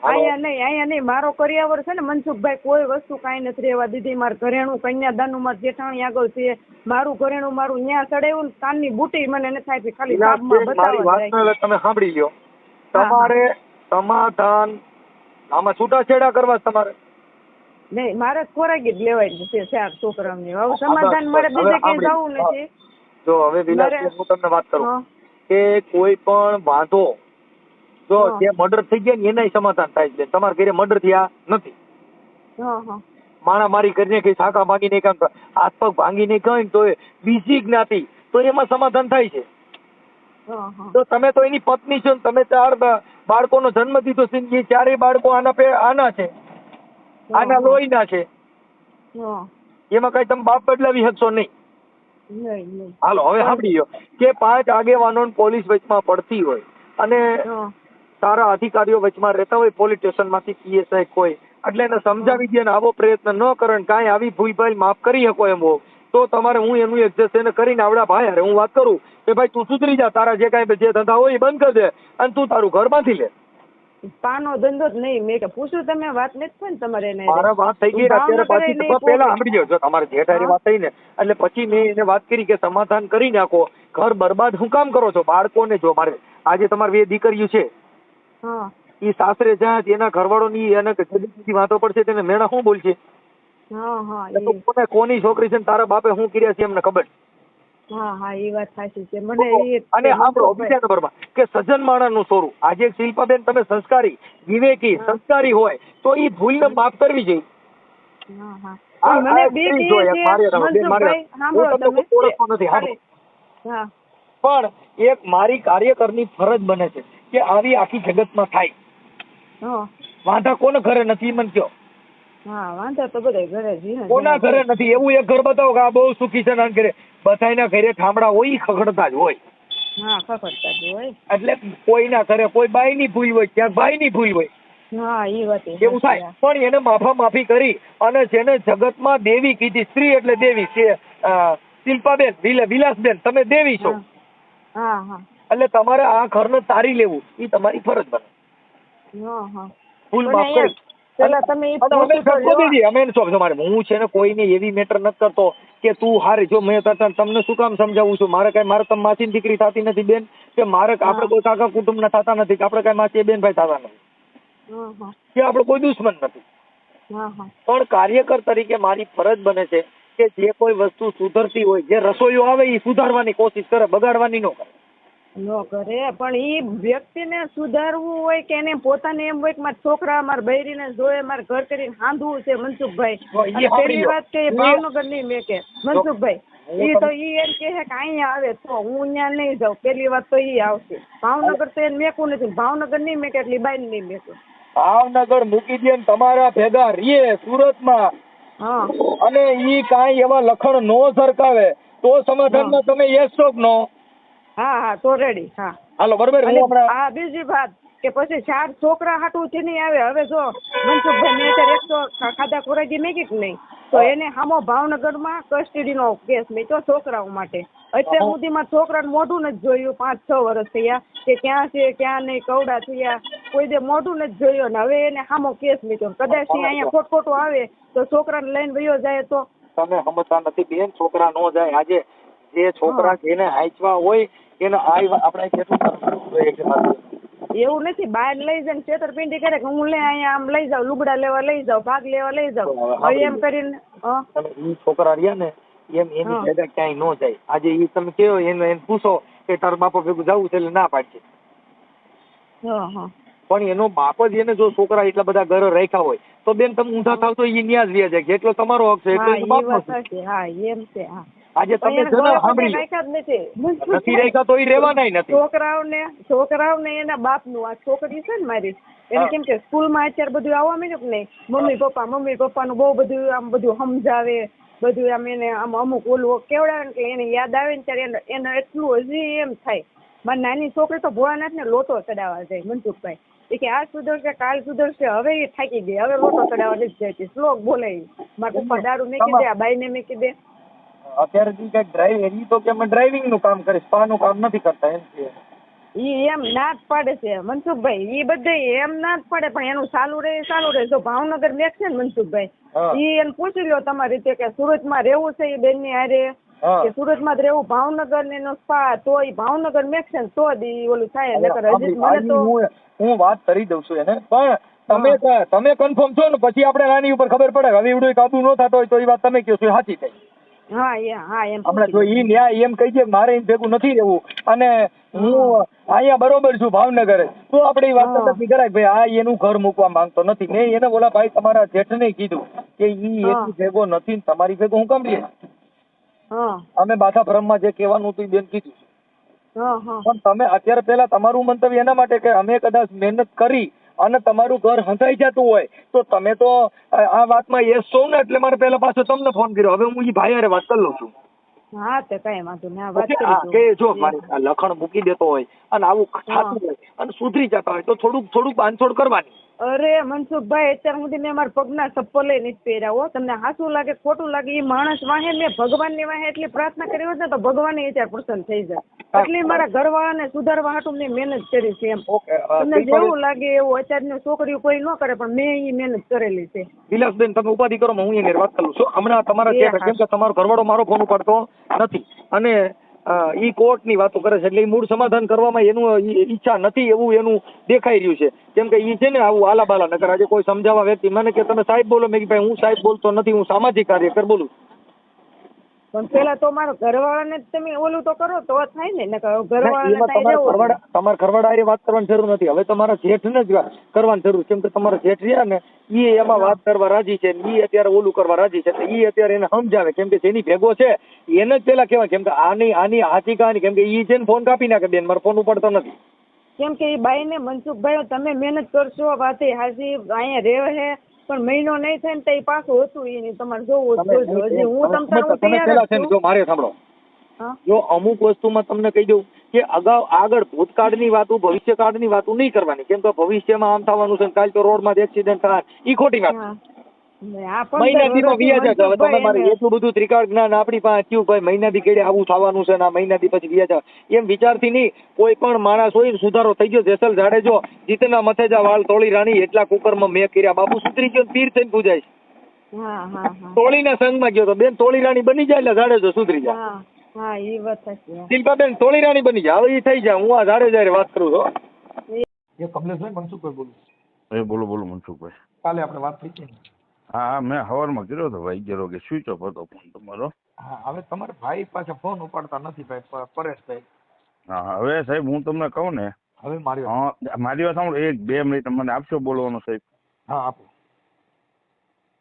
અહીંયા નહીં મારો કરિયાવર છે ને મનસુખભાઈ કોઈ વસ્તુ કાંઈ નથી રહેવા દીધી. મારું ઘરેણું કન્યાદાનનું મારું જેઠાણી આગળ છે, મારું ઘરેણું મારું ન્યા ચડાવ્યું ને કાનની બુટી મને નથી આપી, ખાલી સાબમાં બતાવવા. તમે સાંભળી લ્યો, તમારે સમાધાન આમાં છૂટાછેડા કરવા તમારે નહીં, મારે ખોરાકી જ લેવાની છે 4 છોકરાઓની. હવે સમાધાન મારે બીજે ક્યાંય જવું નથી. જો હવે વિલાસબેન હું તમને વાત કરું, કે કોઈ પણ વાંધો જો હા. જે મર્ડર થઈ ગયા ને એનાય સમાધાન થાય છે. તમારા ઘરે મર્ડર થયા નથી, હા હા માણા મારી કરીને કઈ શાખા ભાંગીને કામ હાથ પગ ભાંગીને કઈ તો બીજી જ્ઞાતિ તો એમાં સમાધાન થાય છે. હા હા તો તમે તો એની પત્ની છો ને તમે 4 બાળકોનો જન્મ દીધો છે ને એ 4 બાળકો આના છે, આના લોહીના છે, હા એમાં કઈ તમે બાપ બદલાવી શકશો નહીં. નહીં નહીં હાલો હવે સાંભળી લો કે 5 આગેવાનો પોલીસ વચમાં પડતી હોય અને હા સારા અધિકારીઓ વચમાં રહેતા હોય, પોલીસ સ્ટેશનમાંથી PSI કોઈ, એટલે એને સમજાવી દે ને આવો પ્રયત્ન ન કરે ને કાંઈ આવી ભૂલ ભાઈ માફ કરી શકો એમ હો તો તમારે હું એનું એડજસ્ટ એને કરીને આવડા ભાઈ અરે હું વાત કરું કે ભાઈ તું સુધરી જા, તારા જે કાંઈ જે ધંધા હોય એ બંધ કરી દે અને તું તારું ઘર બાંધી લે. પાનો ધંધો જ નહીં. મેં કે પૂછ્યું તમે વાત નથી થઈ ને તમારે એને મારા વાત થઈ ગઈ અત્યારે પાછી પહેલા સાંભળી જાઓ. જો તમારે જેઠારી વાત થઈ ને એટલે પછી મેં એને વાત કરી કે સમાધાન કરી નાખો, ઘર બરબાદ હું કામ કરો છો? બાળકોને જો મારે આજે તમારી 2 દીકરીઓ છે, હા એ સાસરે જાય એના ઘરવાળોની એને જલ્દી વાતો પડશે તેને મેણા શું બોલશે? હા હા કોને કોની છોકરી છે ને તારા બાપે શું કર્યા છે એમને ખબર. હા હા એ વાત સાચી છે. મને એ અને સાંભળો બીજા નંબરમાં કે સજ્જન માણસનું સોરું. આજે શિલ્પાબેન તમે સંસ્કારી વિવેકી સંસ્કારી હોય તો એ ભૂલને માફ કરવી જોઈએ. હા હા મને બે મનસુખભાઈ સાંભળો તમે હા પણ એક મારી કાર્યકરની ફરજ બને છે કે આવી આખી જગતમાં થાય. હા વાંધા કોને ઘરે નથી મને કહો? હા વાંધો તો બધા ઘરે જ છે. કોના ઘરે નથી? એવું એક ઘર બતાવો કે આ બહુ સુખી છે ના ઘરે. બધાના ઘરે ઠામડા હોય, ઈ ખખડતા જ હોય. હા ખખડતા જ હોય. એટલે કોઈના ઘરે કોઈ બાઈની ભૂલ હોય, ક્યાંક ભાઈની ભૂલ હોય. હા એ વાત એવું થાય. પણ એને માફી કરી અને જેને જગતમાં દેવી કીધી, સ્ત્રી એટલે દેવી છે. શિલ્પાબેન વિલાસબેન તમે દેવી છો. હા હા એટલે તમારે આ ઘરને તારી લેવું એ તમારી ફરજ બને. હા હા ભૂલ માફ કરી. પેલા તમે હું છે ને કોઈને એવી મેટર નથી કરતો કે તું હારી. જો મેં તમને શું કામ સમજાવું છું? મારે તમે માસી દીકરી થતી નથી બેન, કે મારે આપણે કોઈ કાકા કુટુંબ ના થતા નથી, કે આપણે કઈ માસી બેન ભાઈ થતા નથી, કે આપણે કોઈ દુશ્મન નથી. પણ કાર્યકર તરીકે મારી ફરજ બને છે કે જે કોઈ વસ્તુ સુધરતી હોય, જે રસોઈઓ આવે એ સુધારવાની કોશિશ કરે, બગાડવાની ન કરે. ન કરે પણ ઈ વ્યક્તિને સુધારવું હોય કે એને પોતાને એમ હોય કે મારા છોકરા મારા બૈરીને જોયે મારે ઘર કરીને હાંધવું છે મનસુખભાઈ. અને પેલી વાત કે ભાવનગર ની મેં કે મનસુખભાઈ ઈ તો ઈ એમ કે અહીંયા આવે તો હું ત્યાં નહીં જાઉં. પેલી વાત તો ઈ આવશે. ભાવનગર તો એને મેકું નથી. ભાવનગર નહીં મેકે એટલે બાઈ નહીં મેકું. ભાવનગર મૂકી દે ને તમારા ભેગા રીએ સુરતમાં અને ઈ કાંઈ એવા લખણ નો સરકાવે તો સમાધાનમાં તમે યસ છો કે નો? હા હા તો રેડી. હા હાલો બરોબર. હા બીજી વાત કે પછી 4 છોકરા હાટું થી નહીં આવે. હવે જો મનસુખભાઈ મેં અત્યારે 100 ખાધા ખોરાકી મેકી કે નહીં તો એને સામો ભાવનગરમાં કસ્ટડીનો કેસ મેક્યો છોકરાઓ માટે. અત્યાર સુધીમાં છોકરાને મોઢું નથી જોયું. 5-6 વર્ષ થયા કે ક્યાં છે ક્યાં નહીં, કવડા થયા, કોઈ દે મોઢું નથી જોયું. ને હવે એને સામો કેસ મેક્યો. કદાચ અહીંયા ખોટું આવે તો છોકરાને લઈને વયો જાય તો? તમે સમજતા નથી બેન, છોકરા નો જાય. આજે જે છોકરા જેને હાંચવા હોય એને આપણે કેટલું એવું નથી. બહાર લઈ જાય છેતરપિંડી કરે કે હું અહીંયા આમ લઈ જાઉં, લુગડા લેવા લઈ જાઉં, ભાગ લેવા લઈ જાઉં. હવે એમ કરીને ઈ છોકરા રહ્યા ને એમ એની જગ્યા ક્યાંય ન જાય. આજે ઈ તમે કહો એને પૂછો કે તારા બાપા ભેગું જવું છે એટલે ના પાડશે. પણ એનો બાપ જ એને જો છોકરા એટલા બધા ઘર રાખ્યા હોય તો બેન તમે ઊંધા થાવ તો ઈ ન્યા જ વ્યા જાય. જેટલો તમારો હક છે એટલો એનો બાપનો છે. હા એમ છે. હા આજે તમે સાંભળી નથી રાખ્યા તો ઈ રહેવાના નથી. છોકરાઓને એના બાપનું. આ છોકરી છે ને મારી એને કેમ કે સ્કૂલમાં અત્યારે બધું આવવા માંડ્યું કે નહીં, મમ્મી પપ્પાનું બહુ બધું આમ બધું સમજાવે, બધું આમ એને આમ અમુક ઓલું કેવડાવે ને એને યાદ આવે ને ત્યારે એને એટલું હજી એમ થાય. મારી નાની છોકરી તો ભોળાનાથ ને લોટો ચડાવવા જાય મનસુખભાઈ. એ કે આજ સુધરશે કાલ સુધરશે. હવે એ થાકી ગઈ. હવે લોટો ચડાવવા નથી જતી. શ્લોક બોલે મારા પપ્પા દારૂ મેકી દે, આ બાઈ ને મેકી દે. અત્યારે કઈક ડ્રાઈવિંગ તો કે અમે ડ્રાઇવિંગ નું કામ કરીશ, સ્પાનું કામ નથી કરતા એમ છે. ઈ એમ ના જ પાડે છે મનસુખભાઈ. ઈ બધે એમ ના જ પાડે પણ એનું ચાલુ રહે. જો ભાવનગર મેક છે ને મનસુખભાઈ, ઈ એને પૂછી લ્યો તમારી રીતે કે સુરતમાં રહેવું છે એ બેન ની હારે કે સુરતમાં જ રહેવું, ભાવનગર ને એનો સ્પા તો ઈ ભાવનગર મેક છે ને તો જ ઓલું થાય. મને તો હું વાત કરી દઉં છું એને. પણ તમે કન્ફર્મ છો ને પછી આપણે રાની ઉપર ખબર પડે. હવે એવડું કાબુ ન થતો હોય તો એ વાત તમે કહો છો સાચી થઈ. હા એમ હમણાં જો ઈ ન્યાય એમ કહી દે કે મારે એમ ભેગું નથી રહેવું અને હું અહીંયા બરોબર છું ભાવનગર, તો આપણે એ વાત નથી કરાય ભાઈ આ એનું ઘર મૂકવા માંગતો નથી. મેં એને બોલા ભાઈ તમારા જેઠને કીધું કે ઈ એની ભેગો નથી ને તમારી ભેગો હું કેમ લે. અમે બાધા બ્રહ્મમાં જે કહેવાનું હતું બેન કીધું. પણ તમે અત્યારે પેલા તમારું મંતવ્ય એના માટે કે અમે કદાચ મહેનત કરી અને તમારું ઘર હંસાઈ જતું હોય તો તમે તો આ વાતમાં યસ છો ને, એટલે મારે પેલા પાછો તમને ફોન કર્યો. હવે હું ઈ ભાઈ હારે વાત કરી લઉં છું. હા તો કઈ વાંધો નહીં, વાત કે જો મારે લખણ મૂકી દેતો હોય અને આવું થતું હોય અને સુધરી જતા હોય તો થોડુંક બાંધછોડ કરવાની. અરે મનસુખભાઈ અત્યાર સુધી મેં મારા પગના ચપ્પલે નથી પહેર્યા હો. તમને હાચું લાગે ખોટું લાગે એ માણસ વાહે મેં ભગવાનની વાહે એટલી પ્રાર્થના કરી હોત ને તો ભગવાન અત્યારે પ્રસન્ન થઈ જાય. એટલે મારા ઘરવાળાને સુધારવા હાટું મેં મહેનત કરી છે. એમ તમને જેવું લાગે એવું અત્યારની છોકરીઓ કોઈ ન કરે પણ મેં એ મહેનત કરેલી છે. વિલાસબેન તમે ઉપાધિ કરો, હું એને વાત કરું છું હમણાં. તમારા કેમ કે તમારો ઘરવાળો મારો ફોન ઉપાડતો નથી અને ઈ કોર્ટ ની વાતો કરે છે એટલે મૂળ સમાધાન કરવામાં એનું ઈચ્છા નથી એવું એનું દેખાઈ રહ્યું છે. કેમ કે ઈ છે ને આવું આલા બાલા નકર. આજે કોઈ સમજાવવા વ્યક્તિ મને કે તમે સાહેબ બોલો, મેં ભાઈ હું સાહેબ બોલતો નથી, હું સામાજિક કાર્યકર બોલું. પણ પેલા તો મારો ઘરવાળાને તમે ઓલું તો કરો તો થાય ને. તમારા ઘરવાળા હારે વાત કરવાની જરૂર નથી. હવે તમારા જેઠને જ કરવાની જરૂર. કેમ કે તમારા જેઠ રહ્યા ને ઈ એમાં વાત કરવા રાજી છે, ઈ અત્યારે ઓલું કરવા રાજી છે. ઈ અત્યારે એને સમજાવે. કેમ કે જેની ભેગો છે એને જ પેલા કહેવાય. કેમ કે આની હાચી કહાની કેમ કે ઈ છે ને ફોન કાપી નાખે બેન, મારો ફોન ઉપાડતો નથી. કેમ કે એ બાઈ ને મનસુખભાઈ તમે મહેનત કરશો વાતે હાજી અહીંયા રહે પણ મહિનો નહીં થાય ને તો એ પાછું હતું એ તમારે જોવું હજી હું તમ જો મારે સાંભળો, જો અમુક વસ્તુમાં તમને કહી દઉં કે આગળ ભૂતકાળની વાતો ભવિષ્યકાળની વાતો નહીં કરવાની. કેમ કે ભવિષ્યમાં આમ થવાનું છે, કાલ તો રોડમાં એક્સિડન્ટ થાય, ઈ ખોટી વાત. મહિનાથી વ્યાજ હવે તમે મારે એટલું બધું ત્રિકાળ જ્ઞાન આપણી પાસે થયું ભાઈ મહિનાથી કેડે આવું થવાનું છે ને મહિનાથી પછી વ્યાજ એમ વિચારથી નહીં. કોઈ પણ માણસ હોય સુધારો થઈ ગયો. જેસલ જાડેજો જીતના મથેજા વાળ તોળી રાણી એટલા કુકરમાં મેં કર્યા. બાપુ સુધરી ગયો, પીર થઈને પૂજાય. તોળીના સંઘમાં ગયો તો બેન તોળી રાણી બની જાય એટલે જાડેજો સુધરી જાય. શિલ્પાબેન તોળી રાણી બની જાય. હવે એ થઈ જાય. હું આ જાડેજા વાત કરું છું. એ કમલેશભાઈ મનસુખભાઈ બોલું. બોલો મનસુખભાઈ. કાલે આપણે વાત થઈ છે. હા મેં સવારમાં કર્યો હતો ભાઈ, 11 વાગે સ્વિચ ઓફ હતો ફોન તમારો. હા હવે તમારા ભાઈ પાછા ફોન ઉપાડતા નથી ભાઈ પરેશભાઈ. હા હવે સાહેબ હું તમને કહું ને, હવે મારી વાત સાંભળો, 1-2 મિનિટ મને આપશો બોલવાનો સાહેબ? હા આપો.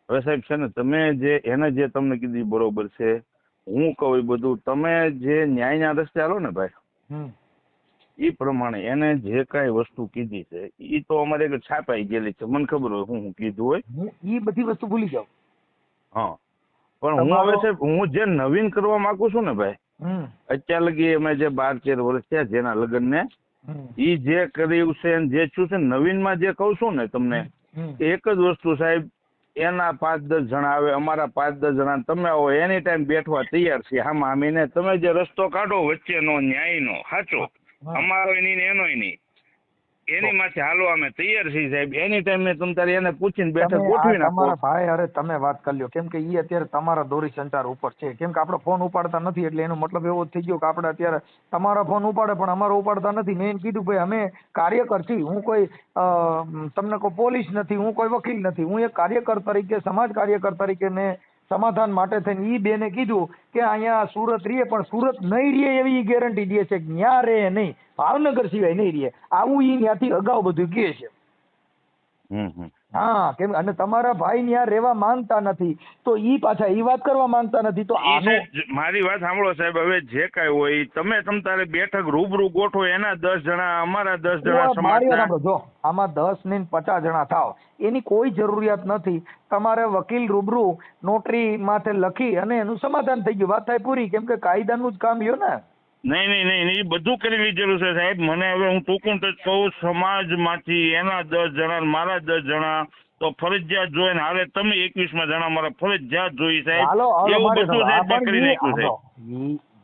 હવે સાહેબ છે ને તમે એને જે તમને કીધું બરોબર છે, હું કહું એ બધું તમે જે ન્યાયના રસ્તે હાલો ને ભાઈ, એ પ્રમાણે એને જે કઈ વસ્તુ કીધી છે એ તો અમારે છાપાઈ ગયેલી છે. મને ખબર હોય હું કીધું હોય, એ બધી વસ્તુ ભૂલી જાવ. હા પણ હું હવે સાહેબ હું જે નવીન કરવા માંગુ છું ને ભાઈ, અત્યાર લગી અમે જે 12-13 વર્ષ થયા જેના લગ્ન ને ઈ જે કર્યું છે જે છું છે નવીનમાં જે કહું છું ને તમને, એક જ વસ્તુ સાહેબ, એના 5-10 જણા આવે, અમારા 5-10 જણા તમે આવો, એની ટાઈમ બેઠવા તૈયાર છે. આમાં આમીને તમે જે રસ્તો કાઢો વચ્ચેનો ન્યાયનો સાચો, અમારો નહીં એનોય નહીં, એની માથે હાલો અમે તૈયાર છીએ સાહેબ. એની ટાઈમ મેં તમ તારે એને પૂછીને બેઠક ગોઠવી નાખો. તમારા ભાઈ અરે તમે વાત કરી લ્યો. કેમ કે ઈ અત્યારે તમારા દોરી સંચાર ઉપર છે. કેમ કે આપણો ફોન ઉપાડતા નથી એટલે એનો મતલબ એવો થઈ ગયો કે આપણે અત્યારે તમારા ફોન ઉપાડે પણ અમારો ઉપાડતા નથી. મેં એને કીધું ભાઈ અમે કાર્યકર છીએ, હું કોઈ તમને કોઈ પોલીસ નથી, હું કોઈ વકીલ નથી, હું એક કાર્યકર તરીકે સમાજ કાર્યકર તરીકે ને સમાધાન માટે થઈને ઈ બેને કીધું કે અહીંયા સુરત રહીએ પણ સુરત નહીં રહીએ એવી ગેરંટી દે છે કે ન્યા રહે નહીં, ભાવનગર સિવાય નહીં રહીએ. આવું ઈ ત્યાંથી અગાઉ બધું કહે છે. હા કેમ અને તમારા ભાઈ ત્યાં રહેવા માંગતા નથી તો ઈ પાછા ઈ વાત કરવા માંગતા નથી. તો મારી વાત સાંભળો સાહેબ, હવે જે કઈ હોય તમે તારે બેઠક રૂબરૂ ગોઠવો, એના 10 જણા અમારા 10 જણા સમાજના. જો આમાં 10 ને 50 જણા થાવ એની કોઈ જરૂરિયાત નથી. તમારે વકીલ રૂબરૂ નોટરી માથે લખી અને એનું સમાધાન થઈ ગયું, વાત થાય પૂરી. કેમ કે કાયદાનું જ કામ લ્યો ને. નહીં એ બધું કરી લીધેલું છે સાહેબ. મને હવે હું ટૂંકું જ કહું, સમાજમાંથી એના 10 જણા મારા 10 જણા તો ફરજિયાત જોઈએ ને હાલે તમે 21માં જણા મારા ફરજિયાત જોઈ સાહેબ. એવું બધું સાહેબ કરી નાખ્યું સાહેબ.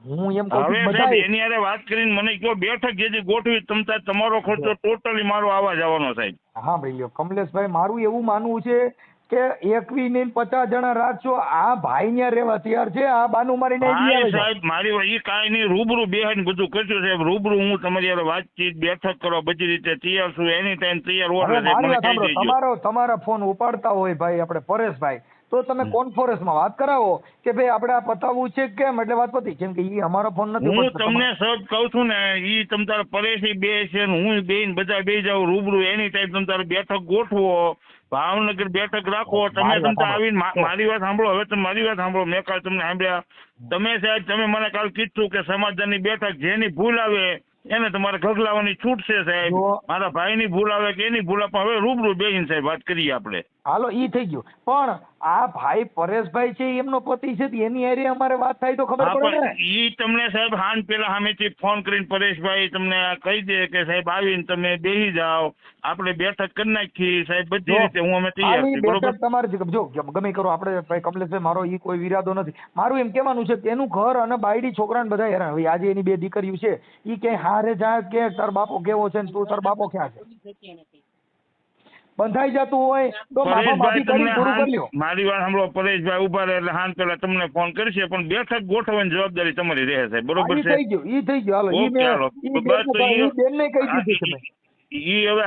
હવે સાહેબ એની હારે વાત કરીને મને કયો બેઠક જેથી ગોઠવી તમતા તમારો ખર્ચો ટોટલી મારો આવવા જવાનો સાહેબ. હા ભાઈ લ્યો કમલેશભાઈ, મારું એવું માનવું છે કે 21 ને 50 જણા રાખશો, આ ભાઈ ત્યાં રહેવા તૈયાર છે. આ બાનું મારી નહીં સાહેબ, મારી એ કાંઈ નહીં, રૂબરૂ બેહીને બધું કરશું સાહેબ. રૂબરૂ હું તમારી યાર વાતચીત બેઠક કરવા બધી રીતે તૈયાર છું. એની ટાઈમ તૈયાર હોય તમારા ફોન ઉપાડતા હોય ભાઈ આપણે પરેશભાઈ તો તમે કોન્ફરન્સમાં વાત કરાવો કે ભાઈ આપણે આ પતાવવું છે કેમ, એટલે વાત પતી. કેમ કે ઈ અમારો ફોન નથી. હું તમને સબ કહું છું ને, ઈ તમ તારે પરેશ બે છે ને હું બેન બધા બે જાવ રૂબરૂ એની ટાઈમ તમ તારે બેઠક ગોઠવો, ભાવનગર બેઠક રાખો. તમે તમ તારે આવીને મારી વાત સાંભળો. હવે તમે મારી વાત સાંભળો. મેં કાલ તમને સાંભળ્યા. તમે સાહેબ તમે મને કાલ કીધું કે સમાધાનની બેઠક, જેની ભૂલ આવે એને તમારે ગગલાવાની છૂટ છે સાહેબ. મારા ભાઈની ભૂલ આવે કે એની ભૂલ આવે, હવે રૂબરૂ બેહીને સાહેબ વાત કરીએ આપણે. હાલો ઈ થઈ ગયું, પણ આ ભાઈ પરેશભાઈ છે એમનો પતિ છે, એની હારે અમારે વાત થાય તો ખબર પડે ને. ઈ તમને સાહેબ હાન પેલા સામેથી ફોન કરીને પરેશભાઈ તમને કહી દે કે સાહેબ આવીને તમે બેસી જાઓ, આપણે બેઠક કરી નાખી સાહેબ, બધી રીતે હું અમે તૈયાર છીએ. બરોબર તમારે જો ગમે કરો આપણે ભાઈ કમલેશભાઈ, મારો ઈ કોઈ વિરાદો નથી. મારું એમ કહેવાનું છે કે એનું ઘર અને બાયડી છોકરાને બધા હેરાન. હવે આજે એની 2 દીકરીઓ છે, ઈ ક્યાંય હારે જાય કે તાર બાપો કેવો છે ને તું તાર બાપો ક્યાં છે, બંધાઈ જતું હોય તો માફી કરી પૂરું કરી લ્યો. મારી વાત સાંભળો. પરેશભાઈ ઉભા રહે એટલે હાન પેલા તમને ફોન કરશે, પણ બેઠક ગોઠવવાની જવાબદારી તમારી રહે સાહેબ. બરોબર છે? ઈ થઈ ગયું. હાલો ઈ બેન ને કહી દીધું તમે. ઈ હવે